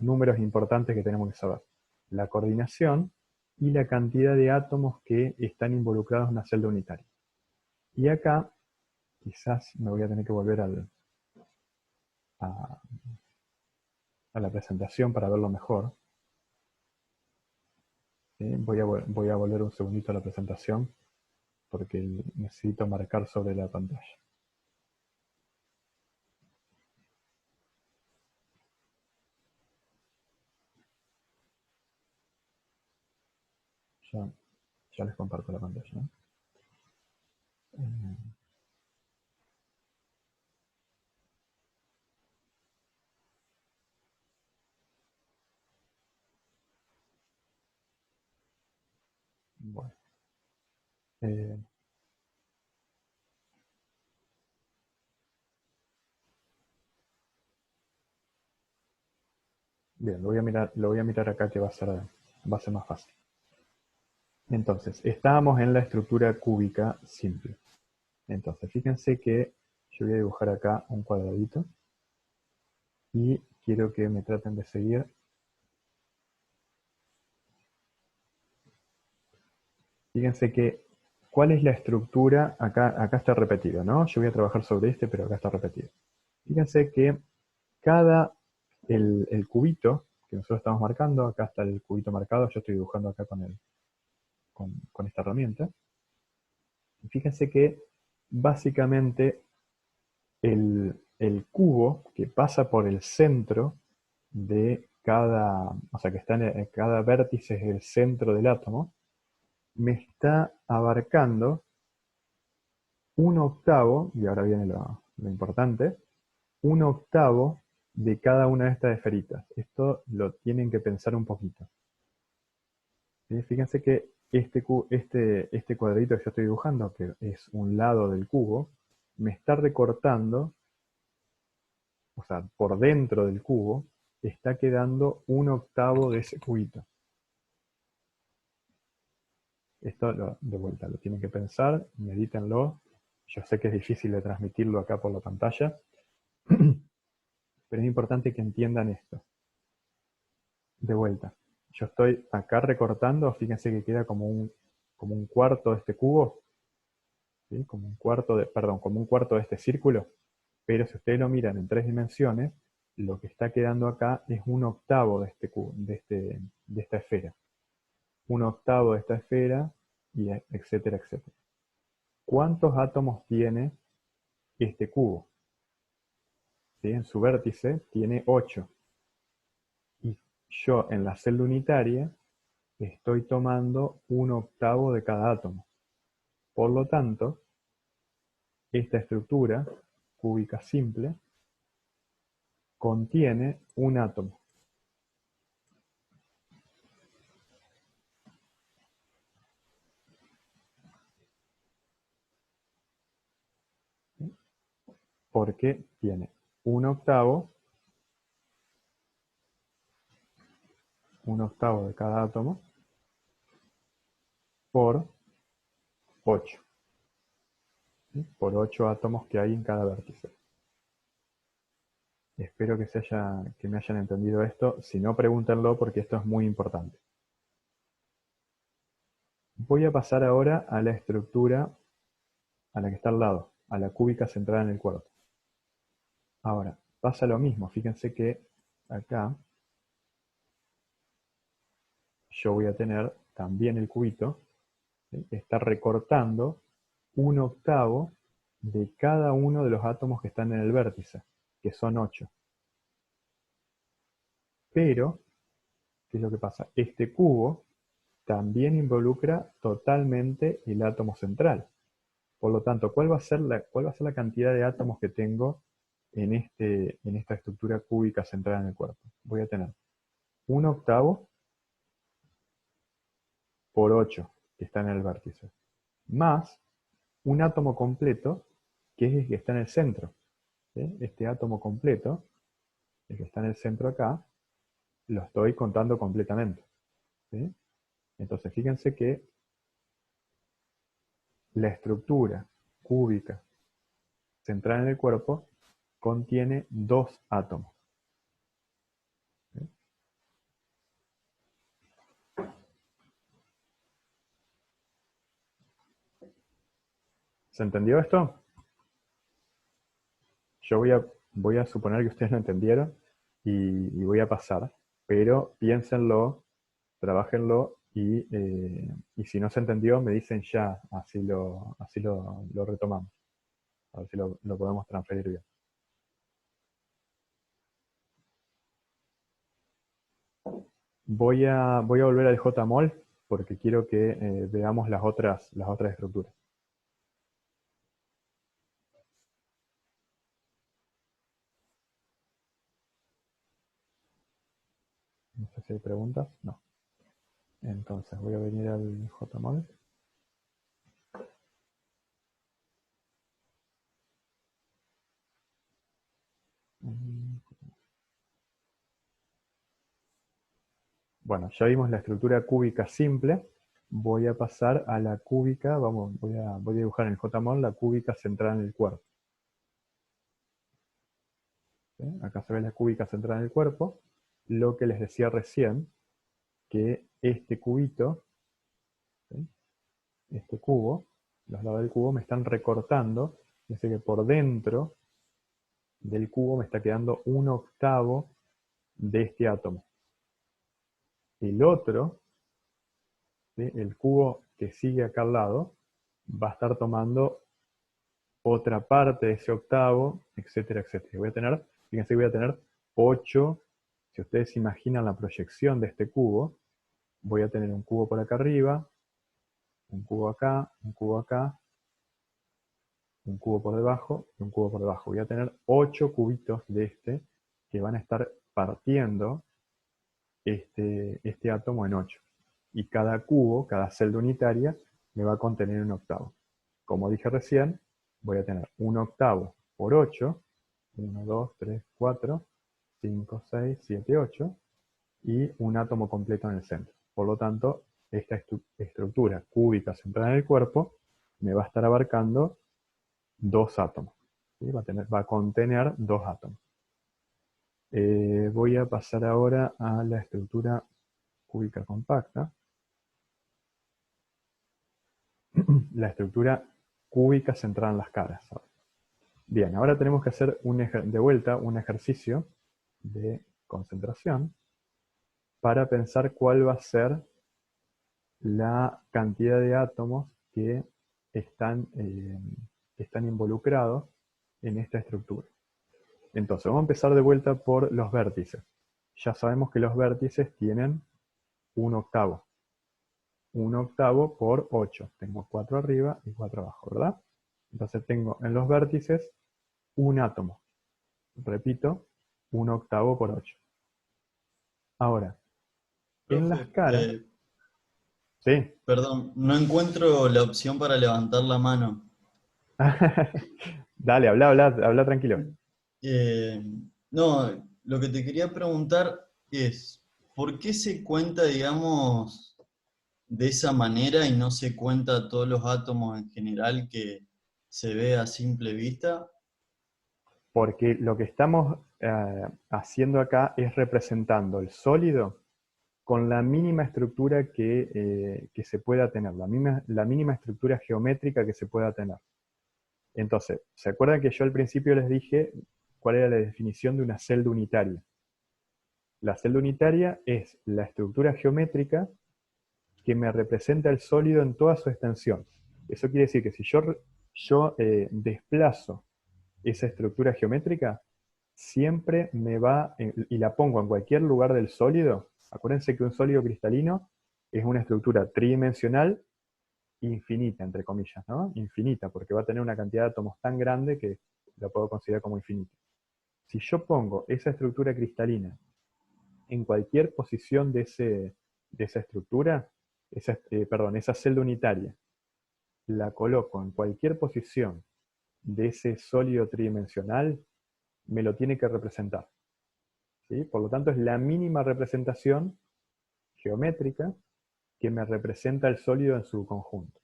números importantes que tenemos que saber. La coordinación y la cantidad de átomos que están involucrados en una celda unitaria. Y acá, quizás me voy a tener que volver a la presentación para verlo mejor. Voy a volver un segundito a la presentación porque necesito marcar sobre la pantalla. Ya les comparto la pantalla, ¿no? Bueno. Bien, lo voy a mirar acá que va a ser más fácil. Entonces, estábamos en la estructura cúbica simple. Entonces, fíjense que yo voy a dibujar acá un cuadradito y quiero que me traten de seguir. Fíjense que, ¿cuál es la estructura? Acá está repetido, ¿no? Yo voy a trabajar sobre este, pero acá está repetido. Fíjense que el cubito que nosotros estamos marcando, acá está el cubito marcado, yo estoy dibujando acá con esta herramienta. Fíjense que básicamente el cubo que pasa por el centro de o sea, que está en cada vértice es el centro del átomo, me está abarcando un octavo, y ahora viene lo importante, un octavo de cada una de estas esferitas. Esto lo tienen que pensar un poquito. ¿Sí? Fíjense que este cuadradito que yo estoy dibujando, que es un lado del cubo, me está recortando, o sea, por dentro del cubo, está quedando un octavo de ese cubito. Esto, de vuelta, lo tienen que pensar, medítenlo. Yo sé que es difícil de transmitirlo acá por la pantalla, pero es importante que entiendan esto. De vuelta, yo estoy acá recortando, fíjense que queda como un cuarto de este cubo, ¿sí? Como un cuarto de este círculo, pero si ustedes lo miran en 3 dimensiones, lo que está quedando acá es un octavo de este cubo, de esta esfera. Un octavo de esta esfera, y etcétera, etcétera. ¿Cuántos átomos tiene este cubo? ¿Sí? En su vértice tiene 8. Y yo en la celda unitaria estoy tomando un octavo de cada átomo. Por lo tanto, esta estructura cúbica simple contiene un átomo. Porque tiene un octavo de cada átomo por 8. ¿Sí? Por 8 átomos que hay en cada vértice. Espero que me hayan entendido esto. Si no, pregúntenlo porque esto es muy importante. Voy a pasar ahora a la estructura a la que está al lado, a la cúbica centrada en el cuarto. Ahora, pasa lo mismo. Fíjense que acá yo voy a tener también el cubito, ¿sí? Está recortando un octavo de cada uno de los átomos que están en el vértice, que son 8. Pero, ¿qué es lo que pasa? Este cubo también involucra totalmente el átomo central. Por lo tanto, cuál va a ser la cantidad de átomos que tengo en esta estructura cúbica central en el cuerpo? Voy a tener 1/8 por 8, que está en el vértice, más un átomo completo, que es el que está en el centro. ¿Sí? Este átomo completo, el que está en el centro acá, lo estoy contando completamente. ¿Sí? Entonces, fíjense que la estructura cúbica central en el cuerpo contiene 2 átomos. ¿Sí? ¿Se entendió esto? Yo voy a suponer que ustedes lo entendieron y voy a pasar, pero piénsenlo, trabajenlo y si no se entendió me dicen ya, lo retomamos, a ver si lo podemos transferir bien. Voy a volver al JMOL porque quiero que veamos las otras estructuras. No sé si hay preguntas. No. Entonces voy a venir al JMOL. Bueno, ya vimos la estructura cúbica simple. Voy a pasar a la cúbica, voy a dibujar en el JMOL la cúbica central en el cuerpo. ¿Sí? Acá se ve la cúbica central en el cuerpo. Lo que les decía recién, que este cubito, ¿sí? Este cubo, los lados del cubo me están recortando, dice que por dentro del cubo me está quedando 1/8 de este átomo. El otro, ¿sí? El cubo que sigue acá al lado, va a estar tomando otra parte de ese octavo, etcétera, etcétera. Fíjense que voy a tener 8, si ustedes imaginan la proyección de este cubo, voy a tener un cubo por acá arriba, un cubo acá, un cubo acá, un cubo por debajo y un cubo por debajo. Voy a tener 8 cubitos de este que van a estar partiendo este átomo en 8. Y cada cubo, cada celda unitaria, me va a contener 1/8. Como dije recién, voy a tener 1/8 por 8, 1, 2, 3, 4, 5, 6, 7, 8, y un átomo completo en el centro. Por lo tanto, esta estructura cúbica central en el cuerpo me va a estar abarcando 2 átomos. ¿Sí? Va a contener 2 átomos. Voy a pasar ahora a la estructura cúbica compacta. La estructura cúbica centrada en las caras. Bien, ahora tenemos que hacer de vuelta un ejercicio de concentración para pensar cuál va a ser la cantidad de átomos están, que están involucrados en esta estructura. Entonces, vamos a empezar de vuelta por los vértices. Ya sabemos que los vértices tienen 1/8. 1/8 por 8. Tengo 4 arriba y 4 abajo, ¿verdad? Entonces tengo en los vértices un átomo. Repito, 1/8 por 8. Ahora, en las Profe, caras, sí. perdón, no encuentro la opción para levantar la mano. Dale, habla tranquilo. Eh, no, lo que te quería preguntar es, ¿por qué se cuenta, digamos, de esa manera y no se cuenta todos los átomos en general que se ve a simple vista? Porque lo que estamos haciendo acá es representando el sólido con la mínima estructura que se pueda tener, la mínima estructura geométrica que se pueda tener. Entonces, ¿se acuerdan que yo al principio les dije cuál era la definición de una celda unitaria? La celda unitaria es la estructura geométrica que me representa el sólido en toda su extensión. Eso quiere decir que si yo desplazo esa estructura geométrica, siempre me va, y la pongo en cualquier lugar del sólido. Acuérdense que un sólido cristalino es una estructura tridimensional infinita, entre comillas, ¿no? Infinita, porque va a tener una cantidad de átomos tan grande que la puedo considerar como infinita. Si yo pongo esa estructura cristalina en cualquier posición de esa estructura, esa celda unitaria, la coloco en cualquier posición de ese sólido tridimensional, me lo tiene que representar. ¿Sí? Por lo tanto, es la mínima representación geométrica que me representa el sólido en su conjunto.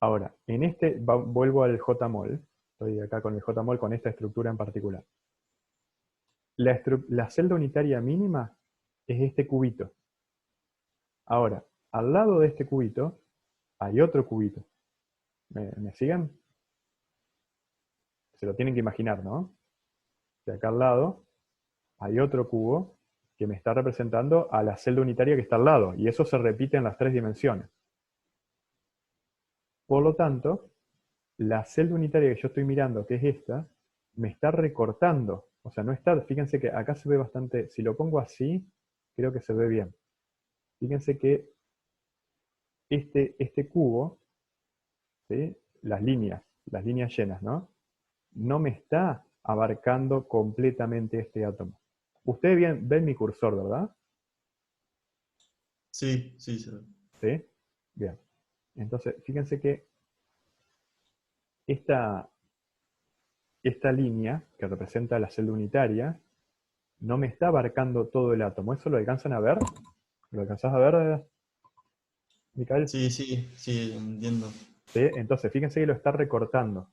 Ahora, vuelvo al JMOL, estoy acá con el JMOL con esta estructura en particular. La celda unitaria mínima es este cubito. Ahora, al lado de este cubito hay otro cubito. ¿Me siguen? Se lo tienen que imaginar, ¿no? De acá al lado hay otro cubo que me está representando a la celda unitaria que está al lado, y eso se repite en las 3 dimensiones. Por lo tanto, la celda unitaria que yo estoy mirando, que es esta, me está recortando. O sea, no está, fíjense que acá se ve bastante, si lo pongo así, creo que se ve bien. Fíjense que este cubo, ¿sí? Las líneas llenas, ¿no? No me está abarcando completamente este átomo. Ustedes ven mi cursor, ¿verdad? Sí, sí, sí. ¿Sí? Bien. Entonces, fíjense que esta, esta línea que representa la celda unitaria no me está abarcando todo el átomo. ¿Eso lo alcanzan a ver? ¿Lo alcanzás a ver, Micael? Sí, sí, sí, entiendo. ¿Sí? Entonces, fíjense que lo está recortando.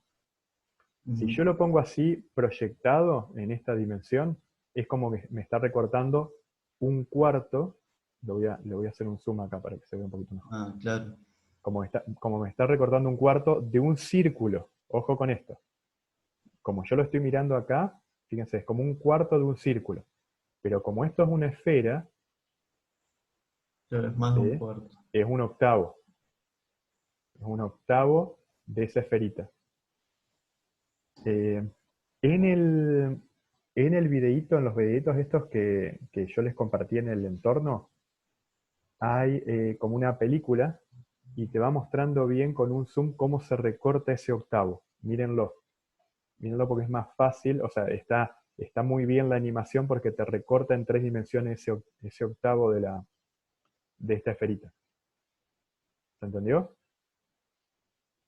Si Ujú. yo lo pongo así proyectado en esta dimensión, es como que me está recortando un cuarto. Le voy a hacer un zoom acá para que se vea un poquito mejor. Ah, claro. Como me está recortando un cuarto de un círculo. Ojo con esto. Como yo lo estoy mirando acá, fíjense, es como un cuarto de un círculo. Pero como esto es una esfera, Claro, es más de un ¿sí? cuarto. Es un octavo. Es un octavo de esa esferita. Eh, en en el videíto, en los videitos estos que yo les compartí en el entorno, hay como una película y te va mostrando bien con un zoom cómo se recorta ese octavo. Mírenlo, mírenlo porque es más fácil, o sea, está muy bien la animación porque te recorta en 3 dimensiones ese octavo de esta esferita. ¿Se entendió?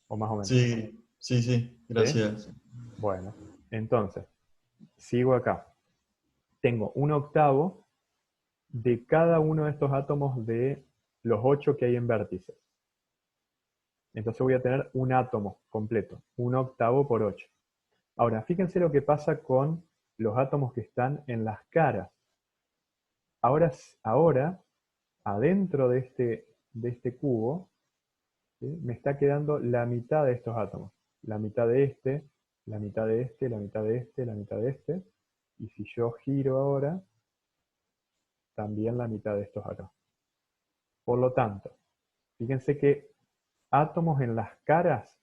O más o menos. Sí, sí, sí, ¿Sí? gracias. Bueno, entonces, sigo acá. Tengo un octavo de cada uno de estos átomos de los 8 que hay en vértices. Entonces voy a tener un átomo completo, un octavo por 8. Ahora, fíjense lo que pasa con los átomos que están en las caras. Ahora adentro de este cubo, ¿sí? Me está quedando la mitad de estos átomos. La mitad de este, la mitad de este, la mitad de este, la mitad de este. Y si yo giro ahora, también la mitad de estos acá. Por lo tanto, fíjense que átomos en las caras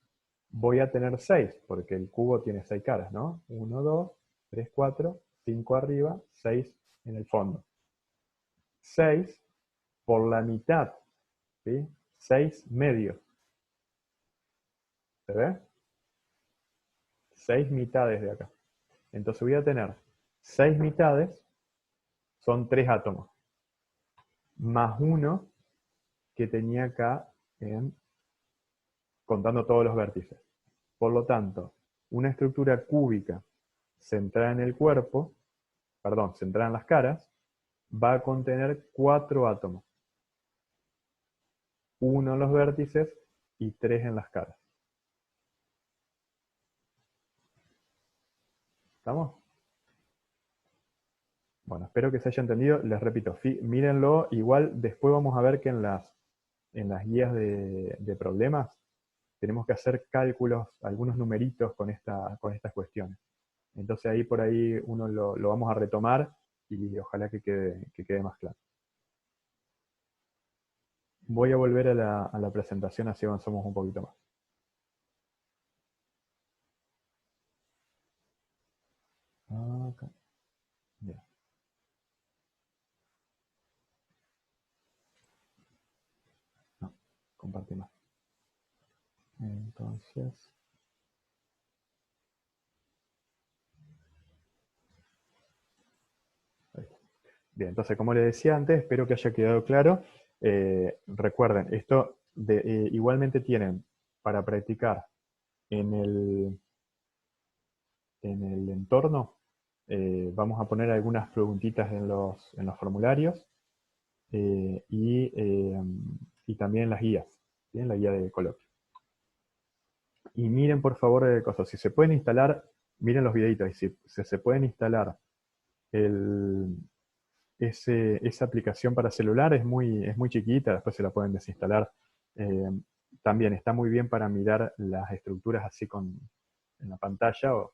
voy a tener 6, porque el cubo tiene 6 caras, ¿no? Uno, 2, 3, 4, 5 arriba, 6 en el fondo. 6 por la mitad, ¿sí? 6 medios. ¿Se ve? 6 mitades de acá. Entonces voy a tener 6 mitades, son 3 átomos, más uno que tenía acá contando todos los vértices. Por lo tanto, una estructura cúbica centrada en el cuerpo, perdón, centrada en las caras, va a contener 4 átomos. Uno en los vértices y 3 en las caras. ¿Estamos? Bueno, espero que se haya entendido. Les repito, mírenlo. Igual después vamos a ver que en las guías de problemas tenemos que hacer cálculos, algunos numeritos con estas cuestiones. Entonces ahí por ahí uno lo vamos a retomar y ojalá que quede más claro. Voy a volver a a la presentación así avanzamos un poquito más. Acá. Bien. compartir más. Entonces, ahí está. Bien, entonces como les decía antes, espero que haya quedado claro. Recuerden, esto igualmente tienen para practicar en el entorno. Vamos a poner algunas preguntitas en los formularios y también en las guías, ¿sí? En la guía de coloquio. Y miren por favor cosas, si se pueden instalar, miren los videitos, y si se pueden instalar esa aplicación para celular es muy chiquita, después se la pueden desinstalar. También está muy bien para mirar las estructuras así en la pantalla o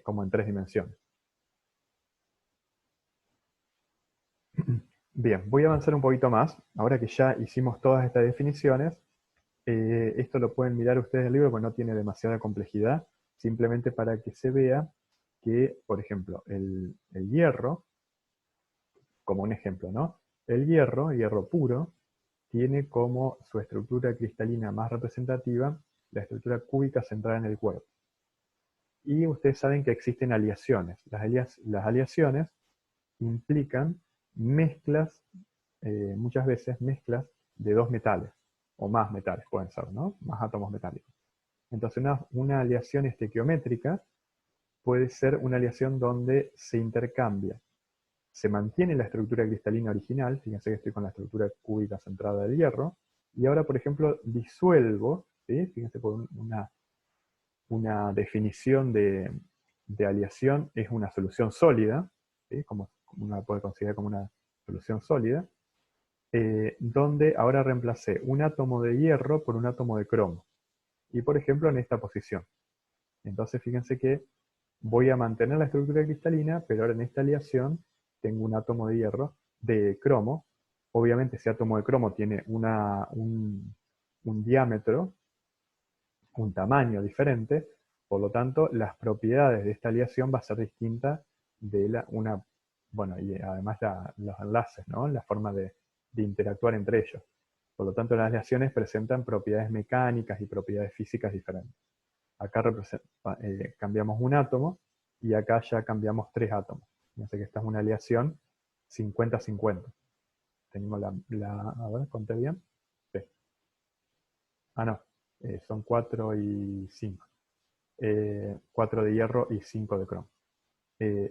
como en 3 dimensiones. Bien, voy a avanzar un poquito más. Ahora que ya hicimos todas estas definiciones, esto lo pueden mirar ustedes en el libro porque no tiene demasiada complejidad, simplemente para que se vea que, por ejemplo, el hierro, como un ejemplo, ¿no? El hierro puro, tiene como su estructura cristalina más representativa la estructura cúbica centrada en el cuerpo. Y ustedes saben que existen aleaciones. Las aleaciones implican mezclas, muchas veces mezclas de 2 metales, o más metales pueden ser, ¿no? Más átomos metálicos. Entonces una aleación estequiométrica puede ser una aleación donde se intercambia. Se mantiene la estructura cristalina original, fíjense que estoy con la estructura cúbica centrada del hierro, y ahora, por ejemplo, disuelvo, ¿sí? Fíjense por una definición de aleación, es una solución sólida, ¿sí? Como uno la puede considerar como una solución sólida, donde ahora reemplacé un átomo de hierro por un átomo de cromo. Y por ejemplo en esta posición. Entonces fíjense que voy a mantener la estructura cristalina, pero ahora en esta aleación tengo un átomo de hierro, de cromo. Obviamente ese átomo de cromo tiene un diámetro, un tamaño diferente, por lo tanto las propiedades de esta aleación va a ser distinta de bueno, y además los enlaces, ¿no? La forma de interactuar entre ellos. Por lo tanto las aleaciones presentan propiedades mecánicas y propiedades físicas diferentes. Acá cambiamos un átomo y acá ya cambiamos 3 átomos. Fíjense que esta es una aleación 50-50. Tenemos a ver, ¿conté bien? Sí. Ah, no, son 4 y 5. 4 de hierro y 5 de cromo.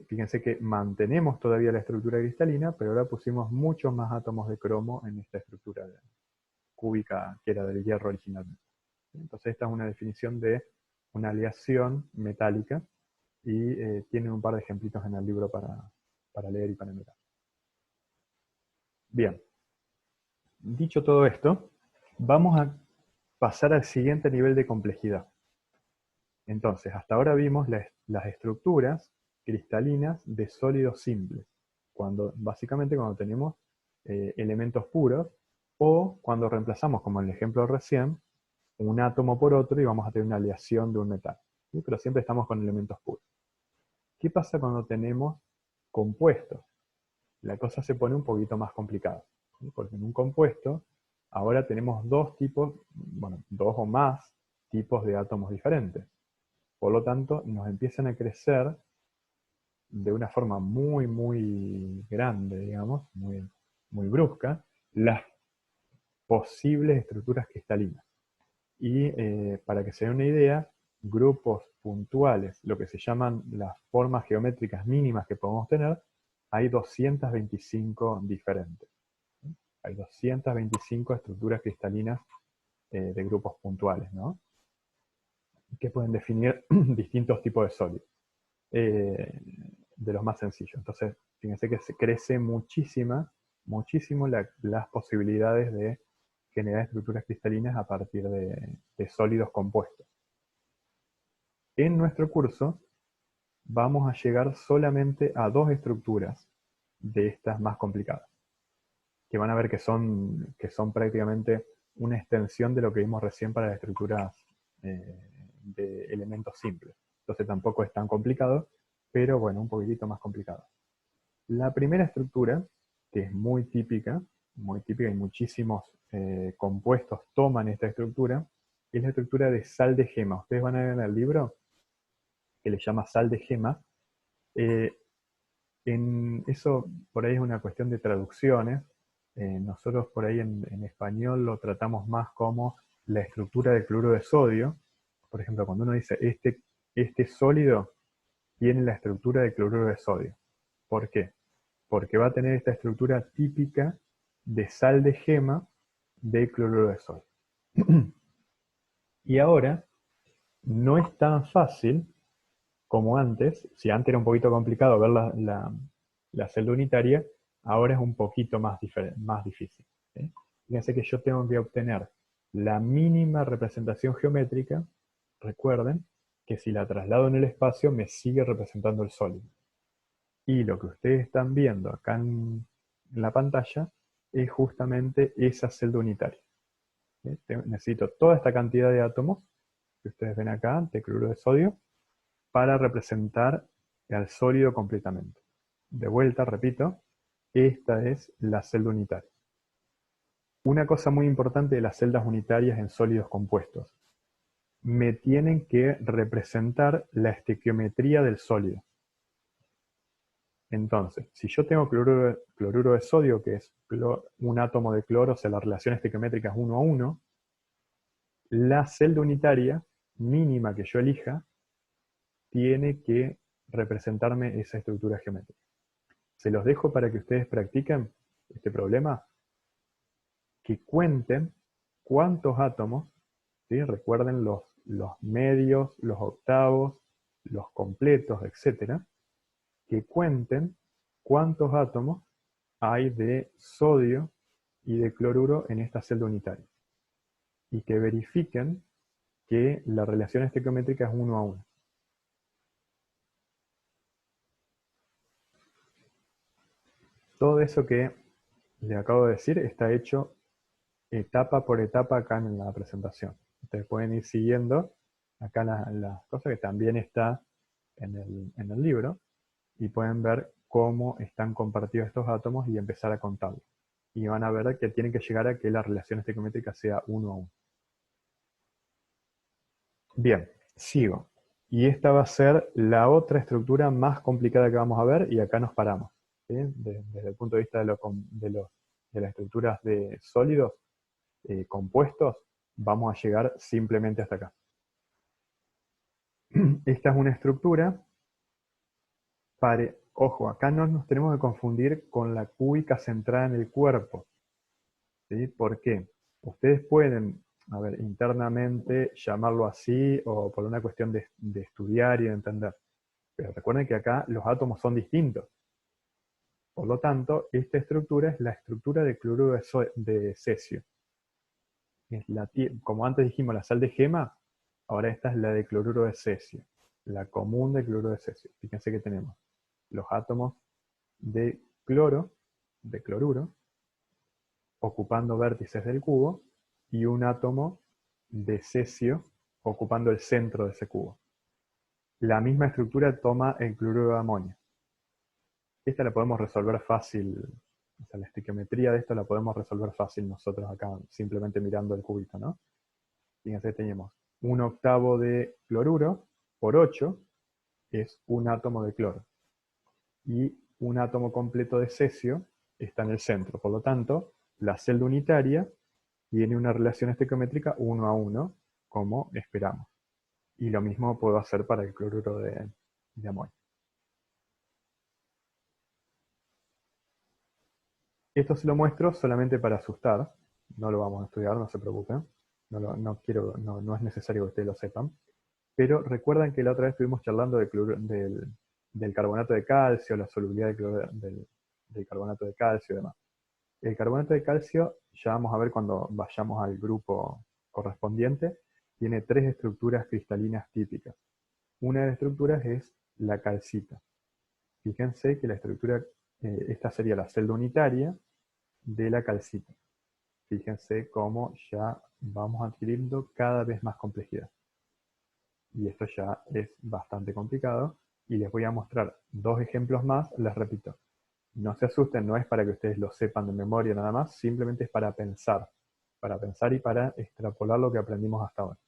Fíjense que mantenemos todavía la estructura cristalina, pero ahora pusimos muchos más átomos de cromo en esta estructura cúbica que era del hierro originalmente. Entonces esta es una definición de una aleación metálica y tienen un par de ejemplitos en el libro para leer y para mirar. Bien, dicho todo esto, vamos a pasar al siguiente nivel de complejidad. Entonces, hasta ahora vimos las estructuras cristalinas de sólidos simples, básicamente cuando tenemos elementos puros, o cuando reemplazamos, como en el ejemplo recién, un átomo por otro y vamos a tener una aleación de un metal. ¿Sí? Pero siempre estamos con elementos puros. ¿Qué pasa cuando tenemos compuestos? La cosa se pone un poquito más complicada, ¿sí? Porque en un compuesto ahora tenemos dos o más tipos de átomos diferentes. Por lo tanto, nos empiezan a crecer de una forma muy, muy grande, digamos, muy, muy brusca, las posibles estructuras cristalinas. Y para que se den una idea, grupos puntuales, lo que se llaman las formas geométricas mínimas que podemos tener, hay 225 diferentes. ¿Sí? Hay 225 estructuras cristalinas de grupos puntuales, ¿no? Que pueden definir distintos tipos de sólidos, de los más sencillos. Entonces, fíjense que se crece muchísimo las posibilidades de generar estructuras cristalinas a partir de sólidos compuestos. En nuestro curso vamos a llegar solamente a 2 estructuras de estas más complicadas, que van a ver que son prácticamente una extensión de lo que vimos recién para las estructuras de elementos simples. Entonces tampoco es tan complicado, pero bueno, un poquitito más complicado. La primera estructura, que es muy típica, muy típica y muchísimos compuestos toman esta estructura, es la estructura de sal de gema. Ustedes van a ver en el libro que le llama sal de gema. En eso por ahí es una cuestión de traducciones. Nosotros por ahí en español lo tratamos más como la estructura del cloruro de sodio. Por ejemplo, cuando uno dice este sólido tiene la estructura de cloruro de sodio. ¿Por qué? Porque va a tener esta estructura típica de sal de gema de cloruro de sodio. Y ahora no es tan fácil como antes. Si antes era un poquito complicado ver la celda unitaria, ahora es un poquito más difícil. ¿Sí? Fíjense que yo tengo que obtener la mínima representación geométrica. Recuerden que si la traslado en el espacio me sigue representando el sólido. Y lo que ustedes están viendo acá en la pantalla es justamente esa celda unitaria. ¿Sí? Necesito toda esta cantidad de átomos que ustedes ven acá de cloruro de sodio para representar al sólido completamente. De vuelta, repito, esta es la celda unitaria. Una cosa muy importante de las celdas unitarias en sólidos compuestos. Me tienen que representar la estequiometría del sólido. Entonces, si yo tengo cloruro de sodio, que es un átomo de cloro, o sea, la relación estequiométrica es 1 a 1, la celda unitaria mínima que yo elija tiene que representarme esa estructura geométrica. Se los dejo para que ustedes practiquen este problema, que cuenten cuántos átomos, ¿sí? Recuerden los medios, los octavos, los completos, etc. Que cuenten cuántos átomos hay de sodio y de cloruro en esta celda unitaria. Y que verifiquen que la relación estequiométrica es 1 a 1. Todo eso que les acabo de decir está hecho etapa por etapa acá en la presentación. Ustedes pueden ir siguiendo acá las cosas que también está en el libro y pueden ver cómo están compartidos estos átomos y empezar a contarlos. Y van a ver que tienen que llegar a que la relación estequiométrica sea 1 a 1. Bien, sigo. Y esta va a ser la otra estructura más complicada que vamos a ver y acá nos paramos. ¿Sí? Desde el punto de vista de las estructuras de sólidos, compuestos, vamos a llegar simplemente hasta acá. Esta es una estructura, ojo, acá no nos tenemos que confundir con la cúbica centrada en el cuerpo. ¿Sí? ¿Por qué? Ustedes pueden, a ver, internamente llamarlo así o por una cuestión de estudiar y de entender. Pero recuerden que acá los átomos son distintos. Por lo tanto, esta estructura es la estructura de cloruro de cesio. Como antes dijimos, la sal de gema, ahora esta es la de cloruro de cesio, la común de cloruro de cesio. Fíjense que tenemos los átomos de cloruro, ocupando vértices del cubo, y un átomo de cesio ocupando el centro de ese cubo. La misma estructura toma el cloruro de amonio. Esta la podemos resolver fácil, o sea, la estequiometría de esto la podemos resolver fácil nosotros acá, simplemente mirando el cubito, ¿no? Fíjense, tenemos un octavo de cloruro por 8 es un átomo de cloro. Y un átomo completo de cesio está en el centro. Por lo tanto, la celda unitaria tiene una relación estequiométrica 1 a 1, como esperamos. Y lo mismo puedo hacer para el cloruro de amonio. Esto se lo muestro solamente para asustar. No lo vamos a estudiar, no se preocupen. No es necesario que ustedes lo sepan. Pero recuerdan que la otra vez estuvimos charlando del carbonato de calcio, la solubilidad del carbonato de calcio y demás. El carbonato de calcio, ya vamos a ver cuando vayamos al grupo correspondiente, tiene 3 estructuras cristalinas típicas. Una de las estructuras es la calcita. Fíjense que la estructura, esta sería la celda unitaria de la calcita. Fíjense cómo ya vamos adquiriendo cada vez más complejidad. Y esto ya es bastante complicado. Y les voy a mostrar 2 ejemplos más, les repito. No se asusten, no es para que ustedes lo sepan de memoria nada más, simplemente es para pensar y para extrapolar lo que aprendimos hasta ahora.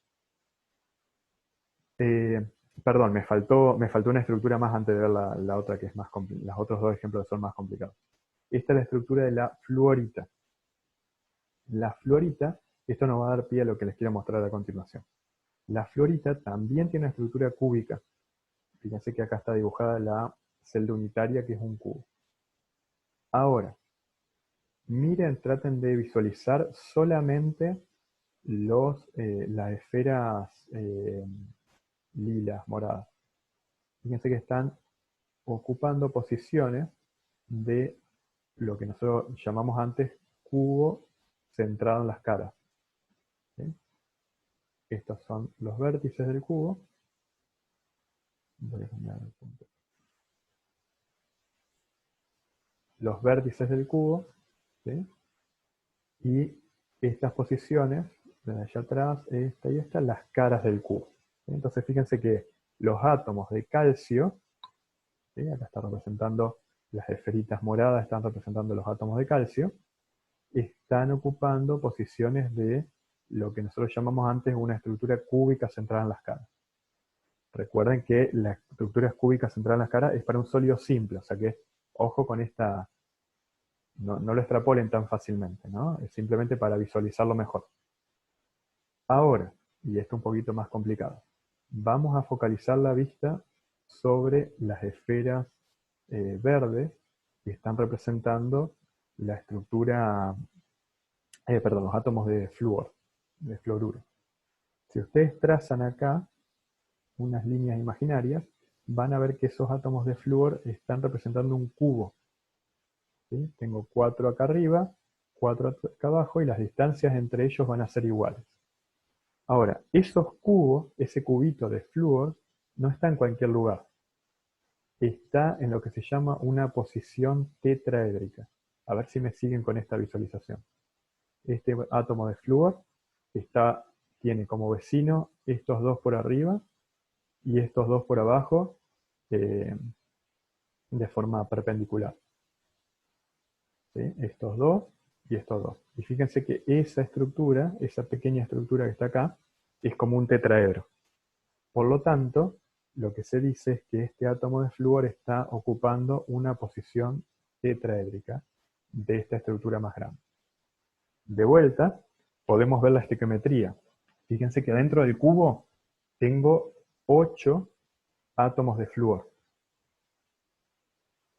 Perdón, me faltó una estructura más antes de ver la otra que es más complicada, los otros dos ejemplos que son más complicados. Esta es la estructura de la fluorita. La fluorita, esto nos va a dar pie a lo que les quiero mostrar a continuación. La fluorita también tiene una estructura cúbica. Fíjense que acá está dibujada la celda unitaria, que es un cubo. Ahora, miren, traten de visualizar solamente las esferas lilas, moradas. Fíjense que están ocupando posiciones de lo que nosotros llamamos antes cubo centrado en las caras. ¿Sí? Estos son los vértices del cubo. Voy a cambiar el punto. Los vértices del cubo, ¿sí? Y estas posiciones, de allá atrás, esta y esta, las caras del cubo. ¿Sí? Entonces fíjense que los átomos de calcio, ¿sí? Acá está representando las esferitas moradas, están representando los átomos de calcio, están ocupando posiciones de lo que nosotros llamamos antes una estructura cúbica centrada en las caras. Recuerden que la estructura cúbica centrada en las caras es para un sólido simple, o sea que ojo con esta, no lo extrapolen tan fácilmente, ¿no? Es simplemente para visualizarlo mejor. Ahora, y esto un poquito más complicado, vamos a focalizar la vista sobre las esferas verdes que están representando la estructura, perdón, los átomos de flúor, de fluoruro. Si ustedes trazan acá unas líneas imaginarias, van a ver que esos átomos de flúor están representando un cubo. ¿Sí? Tengo 4 acá arriba, 4 acá abajo, y las distancias entre ellos van a ser iguales. Ahora, esos cubos, ese cubito de flúor, no está en cualquier lugar. Está en lo que se llama una posición tetraédrica. A ver si me siguen con esta visualización. Este átomo de flúor tiene como vecino estos dos por arriba y estos dos por abajo de forma perpendicular. ¿Sí? Estos dos y estos dos. Y fíjense que esa estructura, esa pequeña estructura que está acá, es como un tetraedro. Por lo tanto, lo que se dice es que este átomo de flúor está ocupando una posición tetraédrica de esta estructura más grande. De vuelta, podemos ver la estequiometría. Fíjense que dentro del cubo tengo 8 átomos de flúor.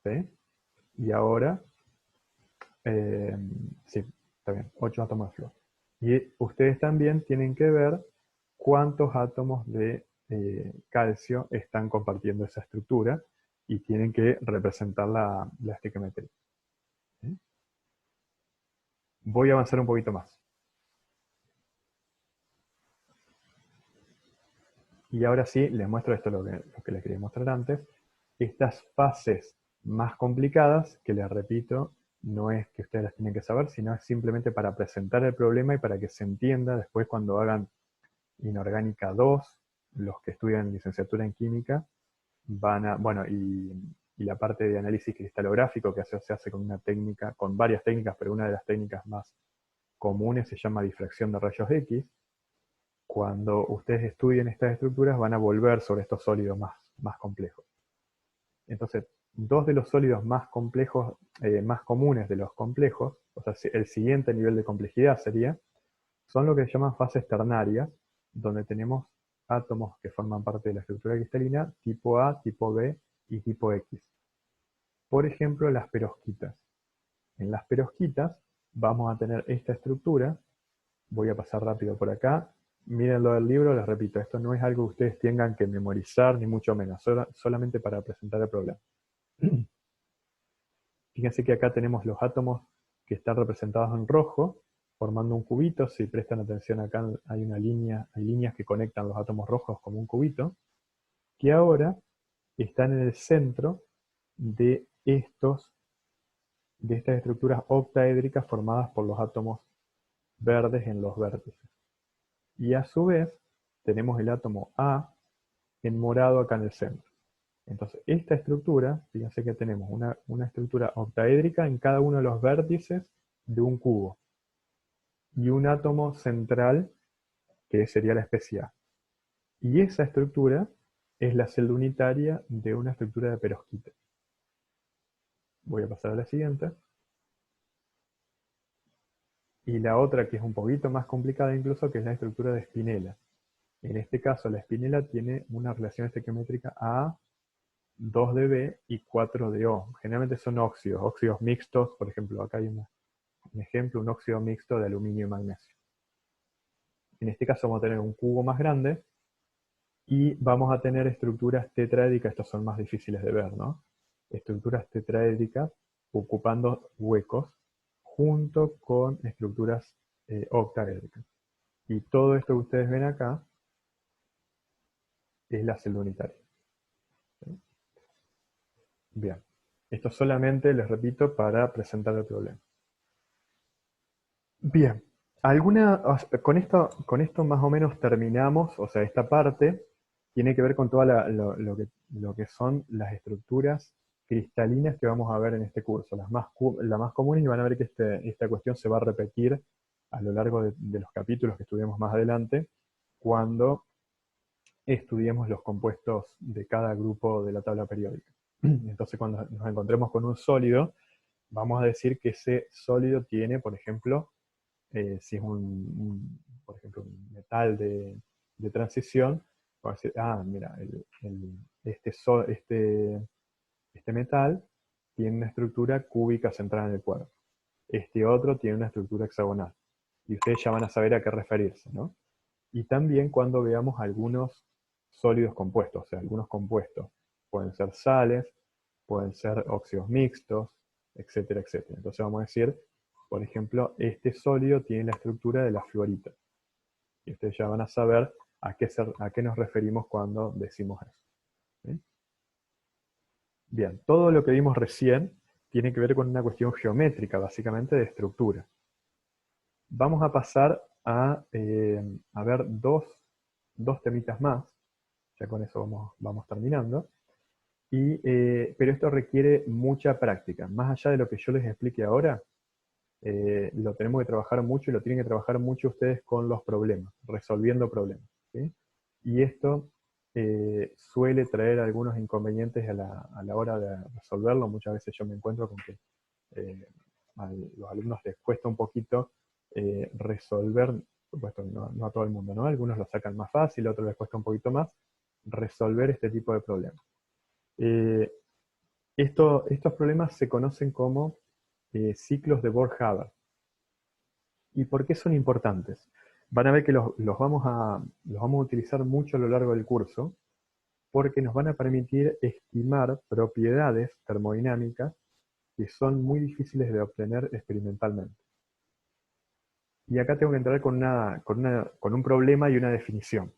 ¿Sí? Y ahora, sí, está bien, 8 átomos de flúor. Y ustedes también tienen que ver cuántos átomos de calcio están compartiendo esa estructura y tienen que representar la estequiometría. ¿Sí? Voy a avanzar un poquito más. Y ahora sí, les muestro esto, lo que les quería mostrar antes. Estas fases más complicadas, que les repito, no es que ustedes las tienen que saber, sino es simplemente para presentar el problema y para que se entienda después cuando hagan Inorgánica 2, los que estudian licenciatura en química, bueno, y la parte de análisis cristalográfico que se hace con una técnica, con varias técnicas, pero una de las técnicas más comunes se llama difracción de rayos X. Cuando ustedes estudien estas estructuras van a volver sobre estos sólidos más complejos. Entonces, dos de los sólidos más complejos, más comunes de los complejos, o sea, el siguiente nivel de complejidad son lo que se llaman fases ternarias, donde tenemos átomos que forman parte de la estructura cristalina, tipo A, tipo B y tipo X. Por ejemplo, las perovskitas. En las perovskitas vamos a tener esta estructura. Voy a pasar rápido por acá. Mírenlo del libro, les repito, esto no es algo que ustedes tengan que memorizar, ni mucho menos, solamente para presentar el problema. Fíjense que acá tenemos los átomos que están representados en rojo, formando un cubito. Si prestan atención acá hay líneas que conectan los átomos rojos como un cubito, que ahora están en el centro de estas estructuras octaédricas formadas por los átomos verdes en los vértices. Y a su vez tenemos el átomo A en morado acá en el centro. Entonces, esta estructura, fíjense que tenemos una estructura octaédrica en cada uno de los vértices de un cubo y un átomo central que sería la especie A. Y esa estructura es la celda unitaria de una estructura de perovskita. Voy a pasar a la siguiente. Y la otra, que es un poquito más complicada incluso, que es la estructura de espinela. En este caso, la espinela tiene una relación estequiométrica A, 2 de B y 4 de O. Generalmente son óxidos mixtos. Por ejemplo, acá hay un ejemplo, un óxido mixto de aluminio y magnesio. En este caso vamos a tener un cubo más grande y vamos a tener estructuras tetraédricas. Estos son más difíciles de ver, ¿no? Estructuras tetraédricas ocupando huecos junto con estructuras octaédricas. Y todo esto que ustedes ven acá es la celda unitaria. ¿Sí? Bien. Esto solamente, les repito, para presentar el problema. Bien. Con esto más o menos terminamos, o sea, esta parte tiene que ver con toda lo que son las estructuras cristalinas que vamos a ver en este curso. Las más comunes, y van a ver que esta cuestión se va a repetir a lo largo de los capítulos que estudiemos más adelante, cuando estudiemos los compuestos de cada grupo de la tabla periódica. Entonces, cuando nos encontremos con un sólido, vamos a decir que ese sólido tiene, por ejemplo, si es por ejemplo, un metal de transición, vamos a decir, mira, este metal tiene una estructura cúbica centrada en el cuerpo. Este otro tiene una estructura hexagonal. Y ustedes ya van a saber a qué referirse, ¿no? Y también cuando veamos algunos sólidos compuestos, o sea, algunos compuestos. Pueden ser sales, pueden ser óxidos mixtos, etcétera, etcétera. Entonces vamos a decir, por ejemplo, este sólido tiene la estructura de la fluorita. Y ustedes ya van a saber a qué nos referimos cuando decimos eso. ¿Sí? Bien, todo lo que vimos recién tiene que ver con una cuestión geométrica, básicamente de estructura. Vamos a pasar a ver dos temitas más. Ya con eso vamos terminando. Pero esto requiere mucha práctica. Más allá de lo que yo les explique ahora, lo tenemos que trabajar mucho y lo tienen que trabajar mucho ustedes con los problemas, resolviendo problemas. ¿Sí? Y esto suele traer algunos inconvenientes a la hora de resolverlo. Muchas veces yo me encuentro con que a los alumnos les cuesta un poquito resolver, por supuesto, no a todo el mundo, ¿no? Algunos lo sacan más fácil, otros les cuesta un poquito más resolver este tipo de problemas. Estos problemas se conocen como ciclos de Born-Haber. ¿Y por qué son importantes? Van a ver que los vamos a utilizar mucho a lo largo del curso, porque nos van a permitir estimar propiedades termodinámicas que son muy difíciles de obtener experimentalmente. Y acá tengo que entrar con un problema y una definición.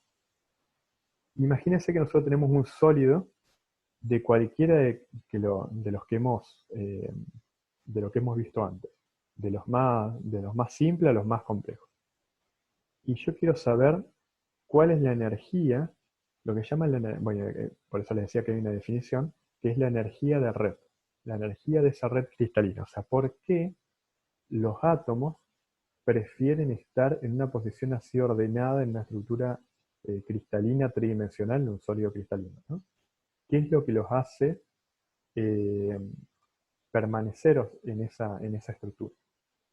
Imagínense que nosotros tenemos un sólido de cualquiera de los que hemos visto antes, de los más simples a los más complejos. Y yo quiero saber cuál es la energía, lo que llaman bueno, por eso les decía que hay una definición, que es la energía de red, la energía de esa red cristalina. O sea, ¿por qué los átomos prefieren estar en una posición así ordenada en una estructura cristalina tridimensional, en un sólido cristalino, ¿no? ¿Qué es lo que los hace eh, permanecer en esa estructura?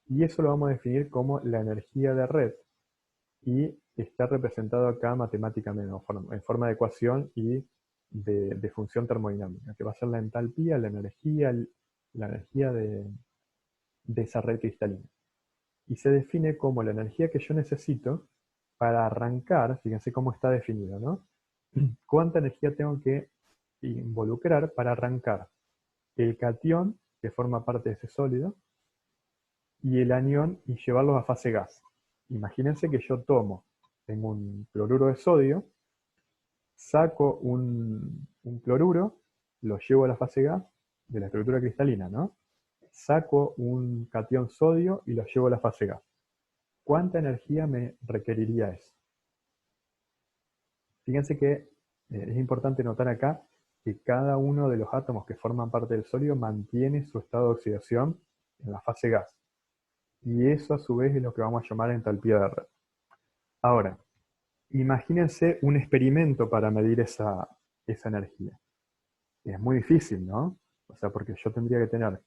Y eso lo vamos a definir como la energía de red, y está representado acá matemáticamente, en forma de ecuación y de función termodinámica, que va a ser la entalpía, la energía de esa red cristalina. Y se define como la energía que yo necesito para arrancar, fíjense cómo está definido, ¿no? ¿Cuánta energía tengo que involucrar para arrancar el catión, que forma parte de ese sólido, y el anión, y llevarlos a fase gas? Imagínense que yo tengo un cloruro de sodio, saco un cloruro, lo llevo a la fase gas de la estructura cristalina, ¿no? Saco un catión sodio y lo llevo a la fase gas. ¿Cuánta energía me requeriría eso? Fíjense que es importante notar acá que cada uno de los átomos que forman parte del sólido mantiene su estado de oxidación en la fase gas. Y eso a su vez es lo que vamos a llamar entalpía de red. Ahora, imagínense un experimento para medir esa energía. Es muy difícil, ¿no? O sea, porque yo tendría que tener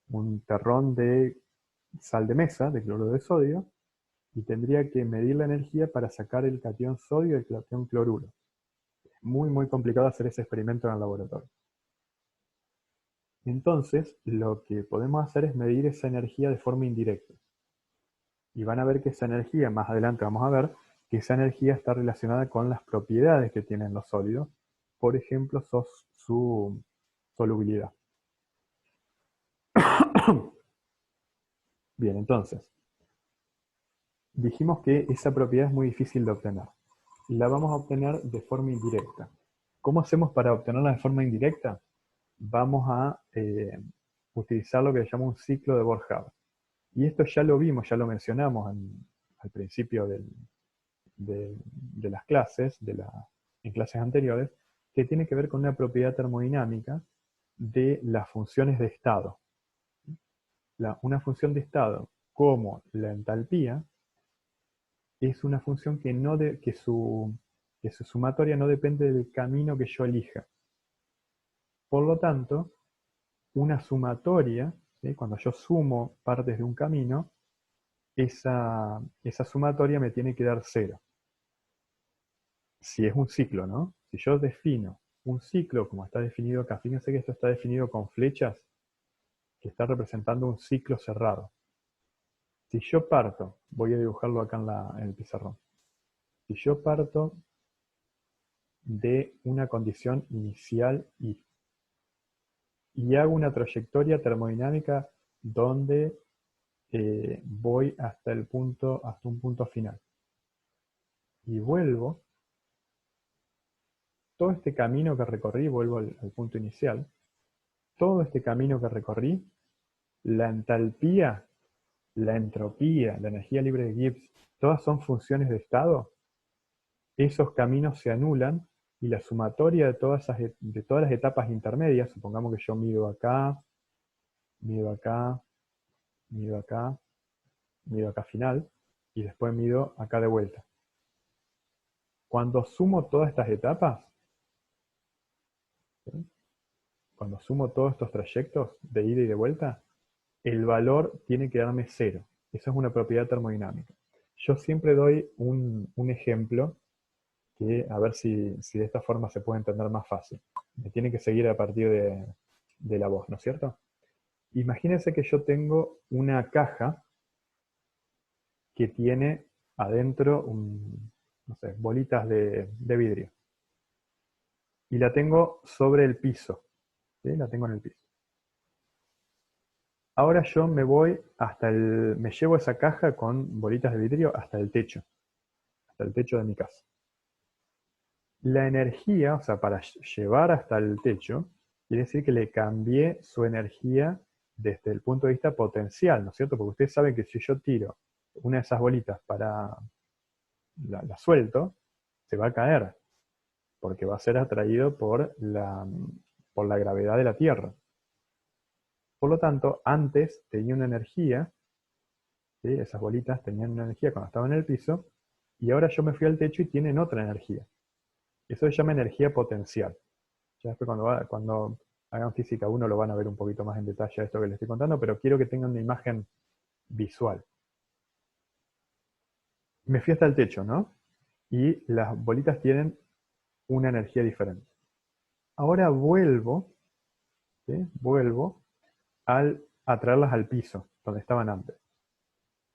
un terrón de sal de mesa, de cloruro de sodio, y tendría que medir la energía para sacar el catión sodio y el catión cloruro. Es muy, muy complicado hacer ese experimento en el laboratorio. Entonces, lo que podemos hacer es medir esa energía de forma indirecta. Y van a ver que esa energía, más adelante vamos a ver, que esa energía está relacionada con las propiedades que tienen los sólidos. Por ejemplo, su solubilidad. Bien, entonces, dijimos que esa propiedad es muy difícil de obtener. La vamos a obtener de forma indirecta. ¿Cómo hacemos para obtenerla de forma indirecta? Vamos a utilizar lo que se llama un ciclo de Born-Haber. Y esto ya lo vimos, ya lo mencionamos al principio de las clases, en clases anteriores, que tiene que ver con una propiedad termodinámica de las funciones de estado. Una función de estado como la entalpía es una función que su sumatoria no depende del camino que yo elija. Por lo tanto, una sumatoria, ¿sí? Cuando yo sumo partes de un camino, esa sumatoria me tiene que dar 0. Si es un ciclo, ¿no? Si yo defino un ciclo como está definido acá, fíjense que esto está definido con flechas que está representando un ciclo cerrado. Si yo parto, voy a dibujarlo acá en el pizarrón. Si yo parto de una condición inicial y hago una trayectoria termodinámica donde voy hasta un punto final. Y vuelvo, todo este camino que recorrí, vuelvo al punto inicial, todo este camino que recorrí, la entalpía, la entropía, la energía libre de Gibbs, todas son funciones de estado. Esos caminos se anulan y la sumatoria de todas las etapas intermedias, supongamos que yo mido acá, mido acá, mido acá, mido acá final, y después mido acá de vuelta. Cuando sumo todas estas etapas, ¿sí? Cuando sumo todos estos trayectos de ida y de vuelta, el valor tiene que darme 0. Eso es una propiedad termodinámica. Yo siempre doy un ejemplo que a ver si de esta forma se puede entender más fácil. Me tiene que seguir a partir de la voz, ¿no es cierto? Imagínense que yo tengo una caja que tiene adentro no sé, bolitas de vidrio. Y la tengo sobre el piso. ¿Sí? La tengo en el piso. Ahora yo me voy me llevo esa caja con bolitas de vidrio hasta el techo de mi casa. La energía, o sea, para llevar hasta el techo, quiere decir que le cambié su energía desde el punto de vista potencial, ¿no es cierto? Porque ustedes saben que si yo tiro una de esas bolitas para la suelto, se va a caer, porque va a ser atraído por la gravedad de la Tierra. Por lo tanto, antes tenía una energía, ¿sí? Esas bolitas tenían una energía cuando estaban en el piso, y ahora yo me fui al techo y tienen otra energía. Eso se llama energía potencial. Ya después cuando hagan física 1 lo van a ver un poquito más en detalle esto que les estoy contando, pero quiero que tengan una imagen visual. Me fui hasta el techo, ¿no? Y las bolitas tienen una energía diferente. Ahora vuelvo, ¿sí? Vuelvo a traerlas al piso, donde estaban antes.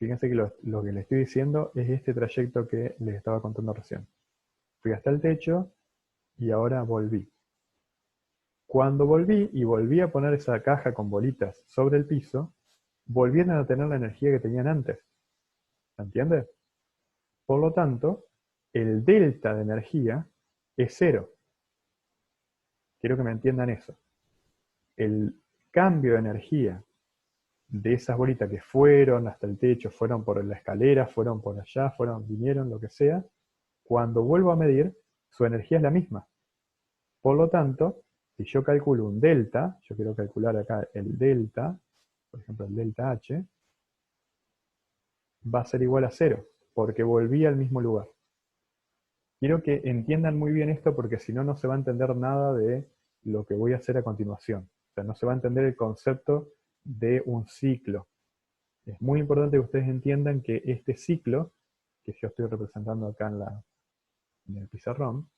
Fíjense que lo que les estoy diciendo es este trayecto que les estaba contando recién. Fui hasta el techo y ahora volví. Cuando volví a poner esa caja con bolitas sobre el piso, volvieron a tener la energía que tenían antes. ¿Se entiende? Por lo tanto, el delta de energía es 0. Quiero que me entiendan eso. El cambio de energía de esas bolitas que fueron hasta el techo, fueron por la escalera, fueron por allá, vinieron, lo que sea, cuando vuelvo a medir, su energía es la misma. Por lo tanto, Si yo calculo un delta, yo quiero calcular acá el delta, por ejemplo el delta H, va a ser igual a 0, porque volví al mismo lugar. Quiero que entiendan muy bien esto porque si no, no se va a entender nada de lo que voy a hacer a continuación. O sea, no se va a entender el concepto de un ciclo. Es muy importante que ustedes entiendan que este ciclo, que yo estoy representando acá en el pizarrón,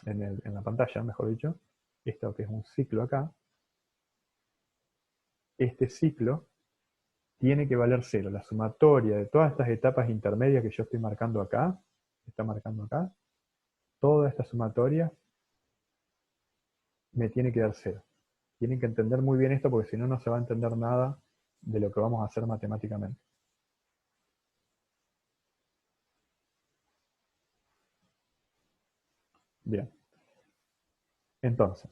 en la pantalla, mejor dicho, esto que es un ciclo acá, este ciclo tiene que valer 0. La sumatoria de todas estas etapas intermedias que yo estoy marcando acá, toda esta sumatoria me tiene que dar 0. Tienen que entender muy bien esto porque si no, no se va a entender nada de lo que vamos a hacer matemáticamente. Bien. Entonces,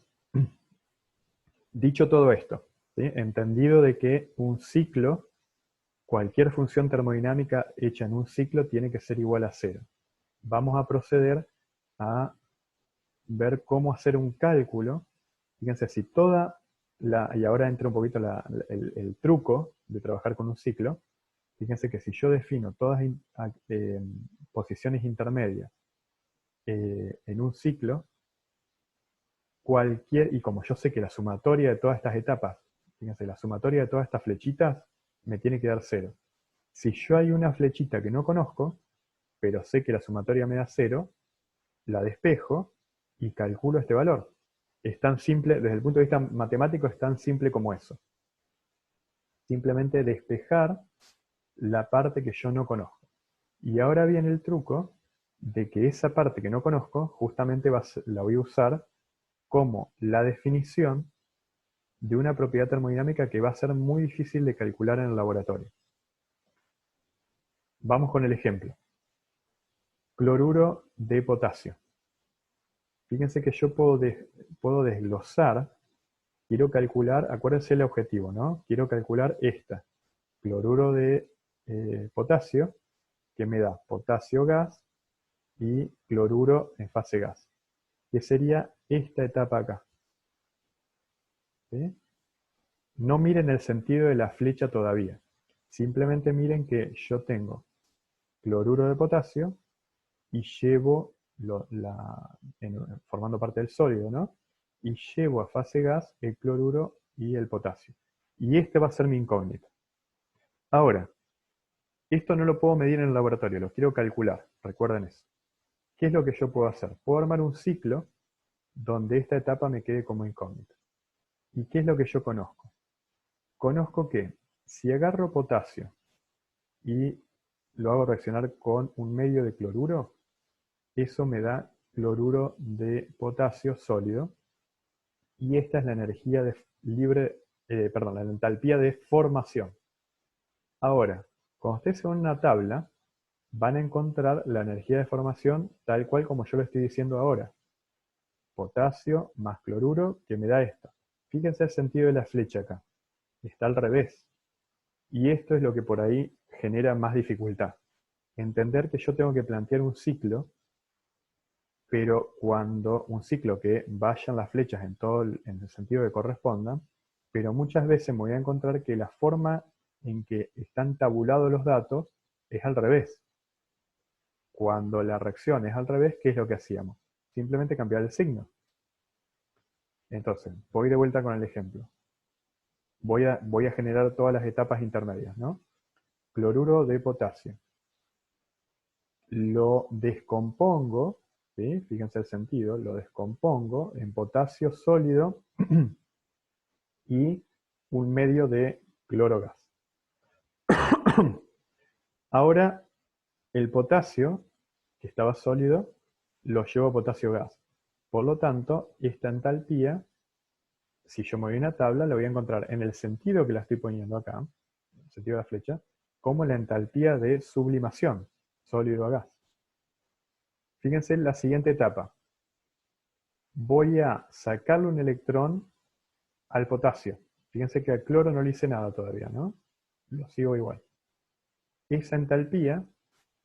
dicho todo esto, ¿sí? Entendido de que un ciclo, cualquier función termodinámica hecha en un ciclo tiene que ser igual a 0. Vamos a proceder a ver cómo hacer un cálculo. Fíjense, si y ahora entra un poquito el truco de trabajar con un ciclo. Fíjense que si yo defino todas posiciones intermedias en un ciclo, y como yo sé que la sumatoria de todas estas etapas, fíjense, la sumatoria de todas estas flechitas me tiene que dar 0. Si yo hay una flechita que no conozco, pero sé que la sumatoria me da 0, la despejo y calculo este valor. Es tan simple, desde el punto de vista matemático, es tan simple como eso. Simplemente despejar la parte que yo no conozco. Y ahora viene el truco de que esa parte que no conozco, justamente la voy a usar como la definición de una propiedad termodinámica que va a ser muy difícil de calcular en el laboratorio. Vamos con el ejemplo. Cloruro de potasio. Fíjense que yo puedo desglosar, quiero calcular, acuérdense el objetivo, ¿no? Quiero calcular esta, cloruro de potasio, que me da potasio gas y cloruro en fase gas, que sería esta etapa acá. ¿Sí? No miren el sentido de la flecha todavía, simplemente miren que yo tengo cloruro de potasio y llevo, formando parte del sólido, ¿no? Y llevo a fase gas el cloruro y el potasio. Y este va a ser mi incógnita. Ahora, esto no lo puedo medir en el laboratorio, lo quiero calcular, recuerden eso. ¿Qué es lo que yo puedo hacer? Puedo armar un ciclo donde esta etapa me quede como incógnita. ¿Y qué es lo que yo conozco? Conozco que si agarro potasio y lo hago reaccionar con un medio de cloruro, eso me da cloruro de potasio sólido, y esta es la energía la entalpía de formación. Ahora, cuando ustedes en una tabla, van a encontrar la energía de formación tal cual como yo lo estoy diciendo ahora. Potasio más cloruro, que me da esto. Fíjense el sentido de la flecha acá. Está al revés. Y esto es lo que por ahí genera más dificultad. Entender que yo tengo que plantear un ciclo, pero cuando un ciclo que vayan las flechas en el sentido que correspondan, pero muchas veces me voy a encontrar que la forma en que están tabulados los datos es al revés. Cuando la reacción es al revés, ¿qué es lo que hacíamos? Simplemente cambiar el signo. Entonces, voy de vuelta con el ejemplo. Voy a generar todas las etapas intermedias, ¿no? Cloruro de potasio. Lo descompongo, ¿sí? Fíjense el sentido, lo descompongo en potasio sólido y un medio de clorogas. Ahora, el potasio, que estaba sólido, lo llevo a potasio gas. Por lo tanto, esta entalpía, si yo me voy a una tabla, la voy a encontrar en el sentido que la estoy poniendo acá, en el sentido de la flecha, como la entalpía de sublimación, sólido a gas. Fíjense en la siguiente etapa. Voy a sacarle un electrón al potasio. Fíjense que al cloro no le hice nada todavía, ¿no? Lo sigo igual. Esa entalpía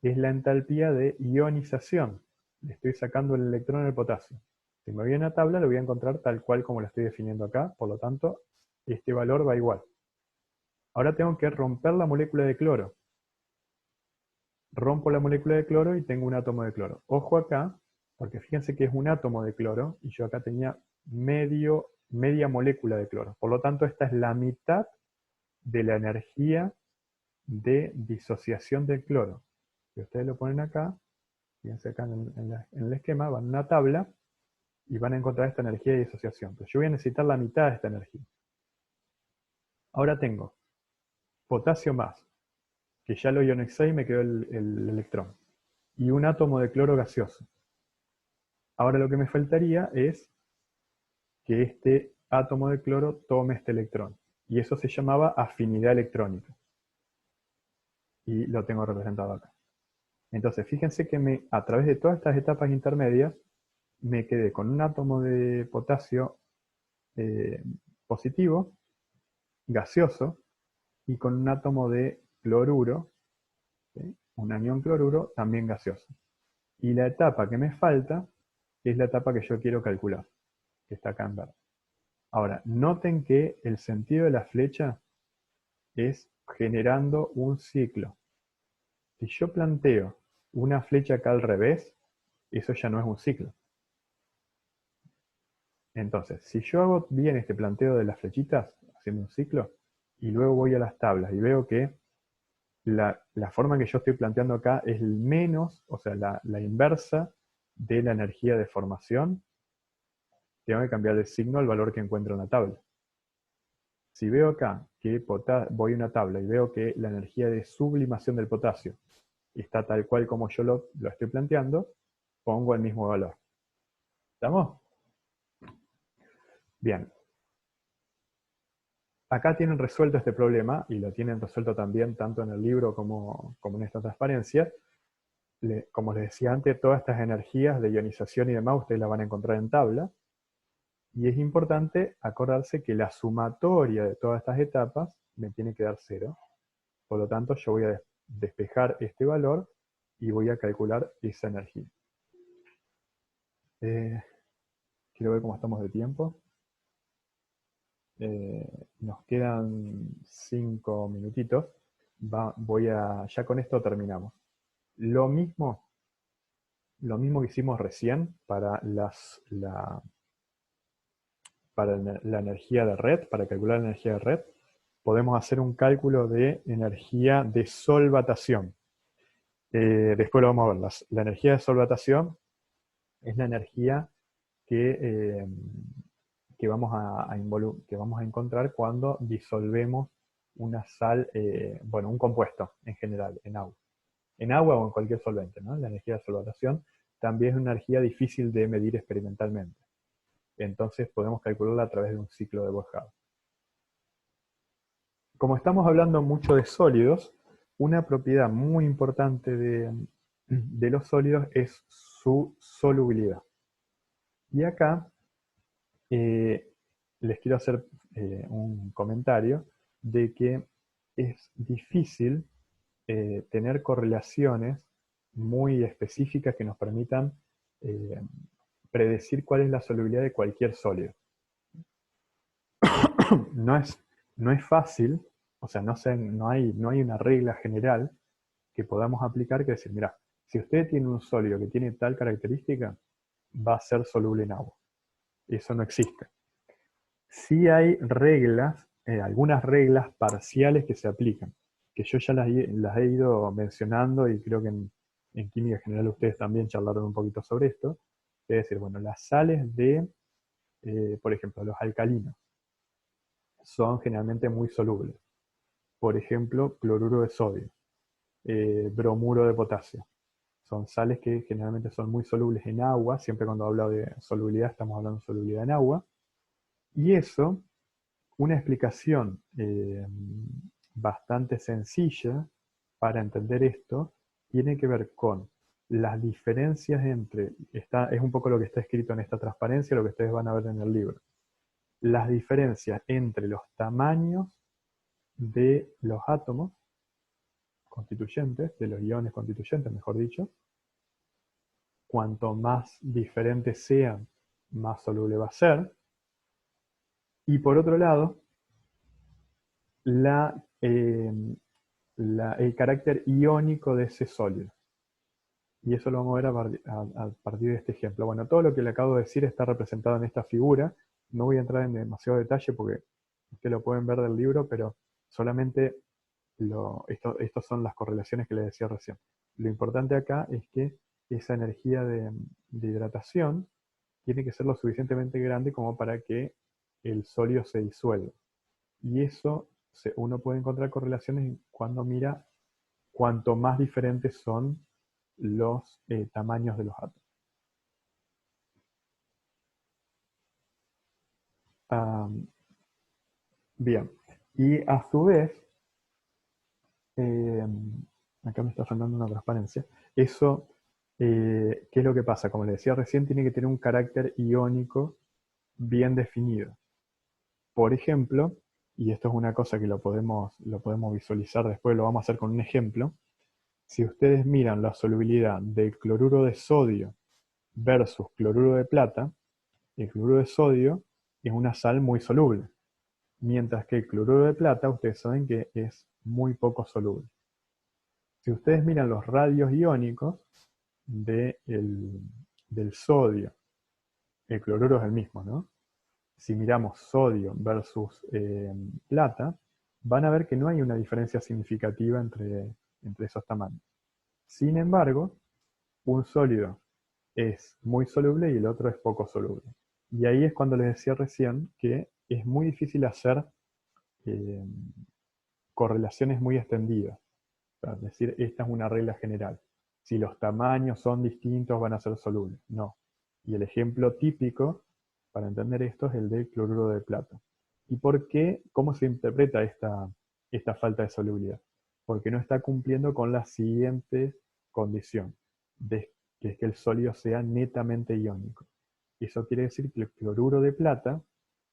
es la entalpía de ionización. Le estoy sacando el electrón al potasio. Si me voy a una tabla, lo voy a encontrar tal cual como lo estoy definiendo acá, por lo tanto, este valor va igual. Ahora tengo que romper la molécula de cloro. Rompo la molécula de cloro y tengo un átomo de cloro. Ojo acá, porque fíjense que es un átomo de cloro y yo acá tenía media molécula de cloro. Por lo tanto, esta es la mitad de la energía de disociación del cloro. Si ustedes lo ponen acá, fíjense acá en el esquema, van a una tabla y van a encontrar esta energía de disociación. Pero yo voy a necesitar la mitad de esta energía. Ahora tengo potasio más, que ya lo ionexé y me quedó el electrón, y un átomo de cloro gaseoso. Ahora lo que me faltaría es que este átomo de cloro tome este electrón. Y eso se llamaba afinidad electrónica. Y lo tengo representado acá. Entonces, fíjense que a través de todas estas etapas intermedias, me quedé con un átomo de potasio positivo, gaseoso, y con un átomo de cloruro, ¿sí? Un anión cloruro, también gaseoso. Y la etapa que me falta es la etapa que yo quiero calcular, que está acá en verde. Ahora, noten que el sentido de la flecha es generando un ciclo. Si yo planteo una flecha acá al revés, eso ya no es un ciclo. Entonces, si yo hago bien este planteo de las flechitas, haciendo un ciclo, y luego voy a las tablas y veo que la forma que yo estoy planteando acá es el menos, o sea, la inversa de la energía de formación, tengo que cambiar el signo al valor que encuentro en la tabla. Si veo acá que voy a una tabla y veo que la energía de sublimación del potasio está tal cual como yo lo estoy planteando, pongo el mismo valor. ¿Estamos? Bien. Acá tienen resuelto este problema, y lo tienen resuelto también tanto en el libro como en esta transparencia. Como les decía antes, todas estas energías de ionización y demás ustedes las van a encontrar en tabla. Y es importante acordarse que la sumatoria de todas estas etapas me tiene que dar 0. Por lo tanto, yo voy a despejar este valor y voy a calcular esa energía. Quiero ver cómo estamos de tiempo. Nos quedan 5 minutitos. Ya con esto terminamos. Lo mismo que hicimos recién para la energía de red, para calcular la energía de red, podemos hacer un cálculo de energía de solvatación. Después lo vamos a ver. La energía de solvatación es la energía que vamos a encontrar cuando disolvemos una sal, bueno, un compuesto en general, en agua. En agua o en cualquier solvente, ¿no? La energía de solvatación también es una energía difícil de medir experimentalmente. Entonces podemos calcularla a través de un ciclo de Bojave. Como estamos hablando mucho de sólidos, una propiedad muy importante de los sólidos es su solubilidad. Y acá les quiero hacer un comentario de que es difícil tener correlaciones muy específicas que nos permitan eh, predecir cuál es la solubilidad de cualquier sólido. No es fácil, o sea, no hay una regla general que podamos aplicar que decir, mira, si usted tiene un sólido que tiene tal característica, va a ser soluble en agua. Eso no existe. Sí hay reglas, algunas reglas parciales que se aplican, que yo ya las he ido mencionando, y creo que en química general ustedes también charlaron un poquito sobre esto. Es decir, bueno, las sales por ejemplo, los alcalinos, son generalmente muy solubles. Por ejemplo, cloruro de sodio, bromuro de potasio. Son sales que generalmente son muy solubles en agua. Siempre cuando hablo de solubilidad estamos hablando de solubilidad en agua. Y eso, una explicación bastante sencilla para entender esto, tiene que ver con las diferencias es un poco lo que está escrito en esta transparencia, lo que ustedes van a ver en el libro. Las diferencias entre los tamaños de los átomos constituyentes, de los iones constituyentes, mejor dicho. Cuanto más diferentes sean más soluble va a ser. Y por otro lado, la, eh, el carácter iónico de ese sólido. Y eso lo vamos a ver a partir de este ejemplo. Bueno, todo lo que le acabo de decir está representado en esta figura. No voy a entrar en demasiado detalle porque ustedes lo pueden ver del libro, pero solamente estas son las correlaciones que les decía recién. Lo importante acá es que esa energía de hidratación tiene que ser lo suficientemente grande como para que el sólido se disuelva. Y eso uno puede encontrar correlaciones cuando mira cuanto más diferentes son los tamaños de los átomos. Bien, y a su vez, eh, acá me está faltando una transparencia, eso, ¿qué es lo que pasa? Como le decía recién, tiene que tener un carácter iónico bien definido. Por ejemplo, y esto es una cosa que lo podemos visualizar después, lo vamos a hacer con un ejemplo. Si ustedes miran la solubilidad del cloruro de sodio versus cloruro de plata, el cloruro de sodio es una sal muy soluble, mientras que el cloruro de plata, ustedes saben que es muy poco soluble. Si ustedes miran los radios iónicos del sodio, el cloruro es el mismo, ¿no? Si miramos sodio versus plata, van a ver que no hay una diferencia significativa entre esos tamaños. Sin embargo, un sólido es muy soluble y el otro es poco soluble. Y ahí es cuando les decía recién que es muy difícil hacer eh, correlaciones muy extendidas. O sea, es decir, esta es una regla general. Si los tamaños son distintos, van a ser solubles. No. Y el ejemplo típico para entender esto es el del cloruro de plata. ¿Y por qué? ¿Cómo se interpreta esta falta de solubilidad? Porque no está cumpliendo con la siguiente condición, que es que el sólido sea netamente iónico. Eso quiere decir que el cloruro de plata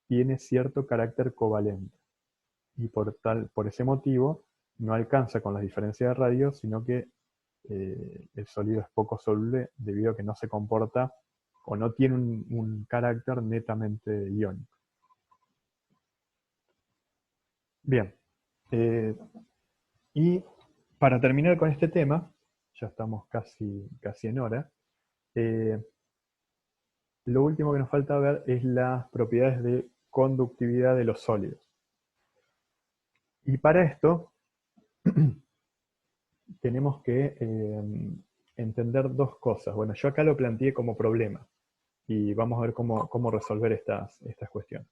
tiene cierto carácter covalente y por ese motivo no alcanza con las diferencias de radio, sino que el sólido es poco soluble debido a que no se comporta o no tiene un carácter netamente iónico. Bien, eh, y para terminar con este tema, ya estamos casi en hora, eh, lo último que nos falta ver es las propiedades de conductividad de los sólidos. Y para esto tenemos que entender dos cosas. Bueno, yo acá lo planteé como problema y vamos a ver cómo resolver estas cuestiones.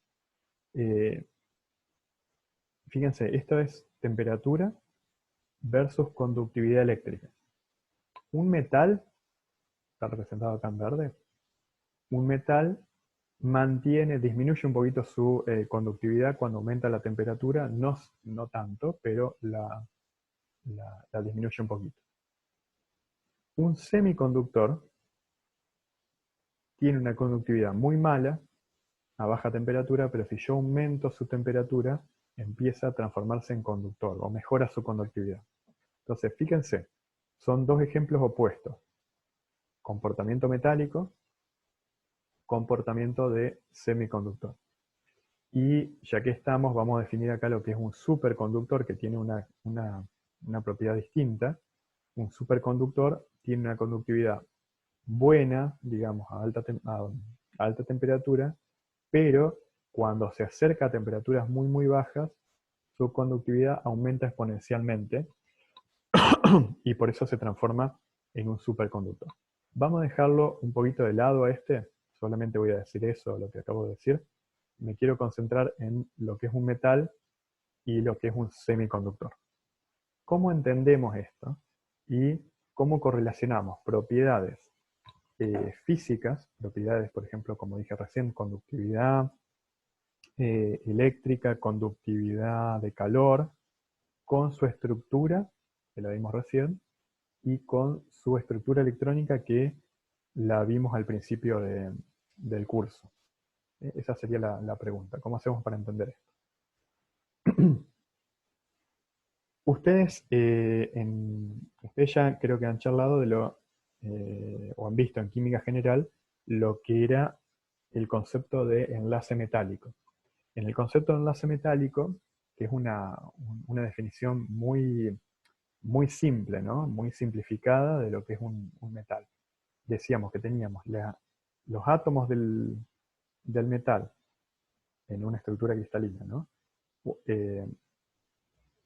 Fíjense, esto es temperatura versus conductividad eléctrica. Un metal, está representado acá en verde, un metal disminuye un poquito su conductividad cuando aumenta la temperatura, no tanto, pero la disminuye un poquito. Un semiconductor tiene una conductividad muy mala a baja temperatura, pero si yo aumento su temperatura, empieza a transformarse en conductor o mejora su conductividad. Entonces, fíjense, son dos ejemplos opuestos. Comportamiento metálico, comportamiento de semiconductor. Y ya que estamos, vamos a definir acá lo que es un superconductor que tiene una propiedad distinta. Un superconductor tiene una conductividad buena, digamos, a alta temperatura, pero cuando se acerca a temperaturas muy bajas, su conductividad aumenta exponencialmente y por eso se transforma en un superconductor. Vamos a dejarlo un poquito de lado a solamente voy a decir eso, lo que acabo de decir. Me quiero concentrar en lo que es un metal y lo que es un semiconductor. ¿Cómo entendemos esto? Y cómo correlacionamos propiedades físicas, propiedades, por ejemplo, como dije recién, conductividad eléctrica, conductividad de calor, con su estructura, que la vimos recién, y con su estructura electrónica que la vimos al principio del curso. Esa sería la pregunta. ¿Cómo hacemos para entender esto? Ustedes ya creo que han charlado o han visto en química general lo que era el concepto de enlace metálico. En el concepto de enlace metálico, que es una definición muy simple, ¿no? Muy simplificada de lo que es un metal. Decíamos que teníamos los átomos del metal en una estructura cristalina, ¿no? Eh,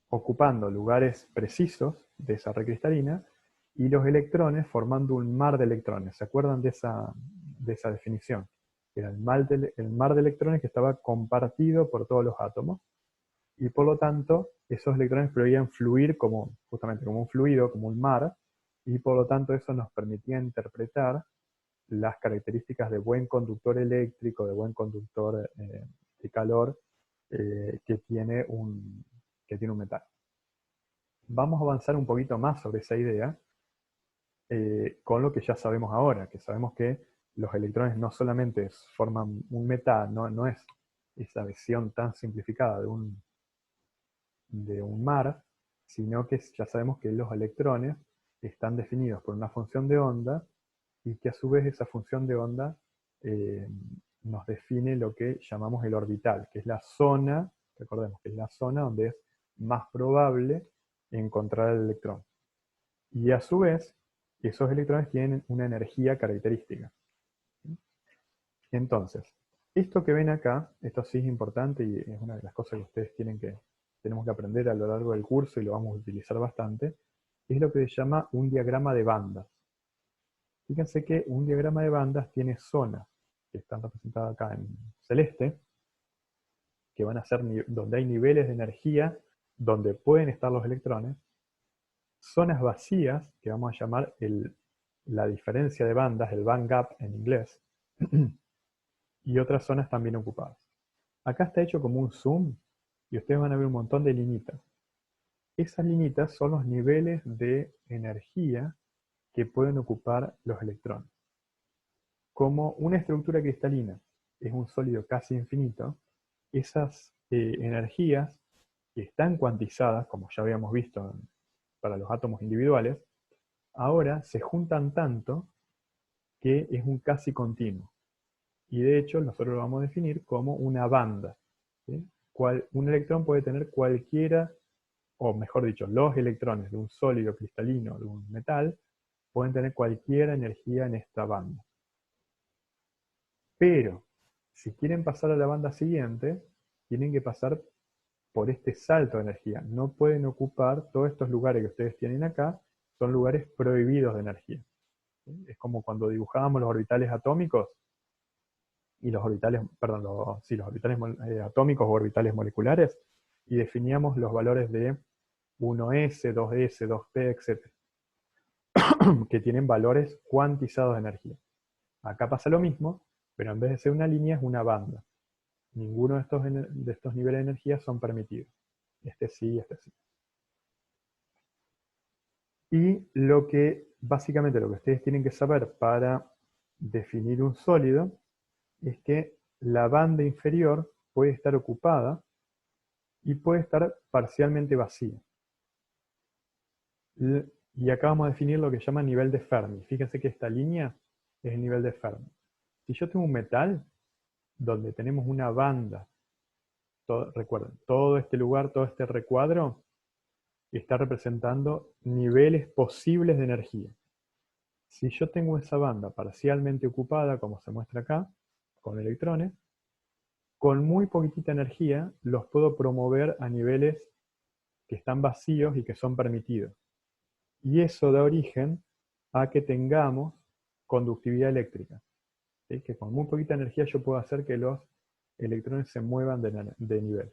ocupando lugares precisos de esa red cristalina y los electrones formando un mar de electrones. ¿Se acuerdan de esa definición? Era el mar de electrones que estaba compartido por todos los átomos y por lo tanto esos electrones podían fluir justamente como un fluido, como un mar, y por lo tanto eso nos permitía interpretar las características de buen conductor eléctrico, de buen conductor de calor que tiene un metal. Vamos a avanzar un poquito más sobre esa idea con lo que ya sabemos ahora, que sabemos que los electrones no solamente forman un metal, no es esa visión tan simplificada de un mar, sino que ya sabemos que los electrones están definidos por una función de onda y que a su vez esa función de onda eh, nos define lo que llamamos el orbital, que es la zona, recordemos que es la zona donde es más probable encontrar el electrón. Y a su vez, esos electrones tienen una energía característica. Entonces, esto que ven acá, esto sí es importante y es una de las cosas que ustedes tenemos que aprender a lo largo del curso y lo vamos a utilizar bastante, es lo que se llama un diagrama de bandas. Fíjense que un diagrama de bandas tiene zonas que están representadas acá en celeste, que van a ser donde hay niveles de energía, donde pueden estar los electrones, zonas vacías, que vamos a llamar la diferencia de bandas, el band gap en inglés, y otras zonas también ocupadas. Acá está hecho como un zoom, y ustedes van a ver un montón de linitas. Esas linitas son los niveles de energía que pueden ocupar los electrones. Como una estructura cristalina es un sólido casi infinito, esas energías que están cuantizadas, como ya habíamos visto para los átomos individuales, ahora se juntan tanto que es un casi continuo. Y de hecho nosotros lo vamos a definir como una banda. ¿Sí? Un electrón puede tener cualquiera, o mejor dicho, los electrones de un sólido cristalino, de un metal, pueden tener cualquier energía en esta banda. Pero, si quieren pasar a la banda siguiente, tienen que pasar por este salto de energía. No pueden ocupar todos estos lugares que ustedes tienen acá, son lugares prohibidos de energía. ¿Sí? Es como cuando dibujábamos los orbitales atómicos, y los orbitales, perdón, los orbitales atómicos o orbitales moleculares, y definíamos los valores de 1s, 2s, 2p, etc., que tienen valores cuantizados de energía. Acá pasa lo mismo, pero en vez de ser una línea es una banda. Ninguno de estos niveles de energía son permitidos. Este sí, este sí. Y básicamente lo que ustedes tienen que saber para definir un sólido es que la banda inferior puede estar ocupada y puede estar parcialmente vacía. Y acá vamos a definir lo que se llama nivel de Fermi. Fíjense que esta línea es el nivel de Fermi. Si yo tengo un metal donde tenemos una banda, recuerden, todo este lugar, todo este recuadro, está representando niveles posibles de energía. Si yo tengo esa banda parcialmente ocupada, como se muestra acá, con electrones, con muy poquitita energía los puedo promover a niveles que están vacíos y que son permitidos. Y eso da origen a que tengamos conductividad eléctrica. ¿Sí? Que con muy poquita energía yo puedo hacer que los electrones se muevan de nivel.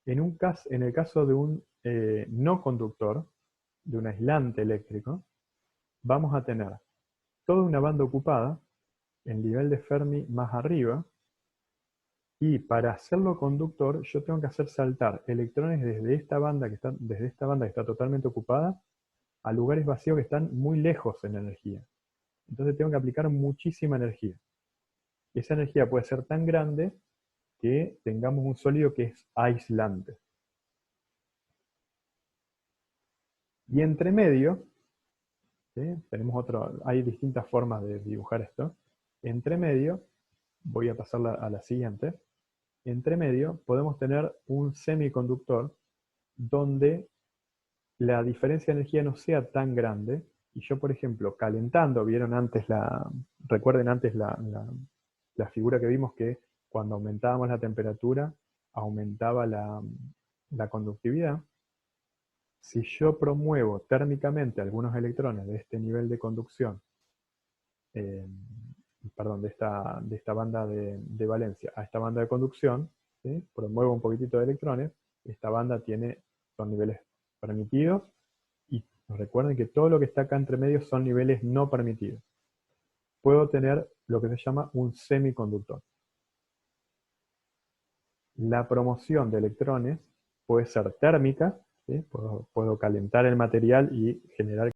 En el caso de un no conductor, de un aislante eléctrico, vamos a tener toda una banda ocupada, el nivel de Fermi más arriba, y para hacerlo conductor yo tengo que hacer saltar electrones desde esta banda que está totalmente ocupada a lugares vacíos que están muy lejos en energía. Entonces tengo que aplicar muchísima energía. Y esa energía puede ser tan grande que tengamos un sólido que es aislante. Y entre medio, ¿sí? Hay distintas formas de dibujar esto. Entre medio voy a pasarla a la siguiente. Entre medio podemos tener un semiconductor donde la diferencia de energía no sea tan grande, y yo, por ejemplo, calentando, recuerden antes la figura que vimos que cuando aumentábamos la temperatura, aumentaba la conductividad. Si yo promuevo térmicamente algunos electrones de este nivel de conducción, eh, perdón, de esta banda de valencia a esta banda de conducción, ¿sí? Promuevo un poquitito de electrones, esta banda son niveles permitidos, y recuerden que todo lo que está acá entre medio son niveles no permitidos. Puedo tener lo que se llama un semiconductor. La promoción de electrones puede ser térmica, ¿sí? Puedo calentar el material y generar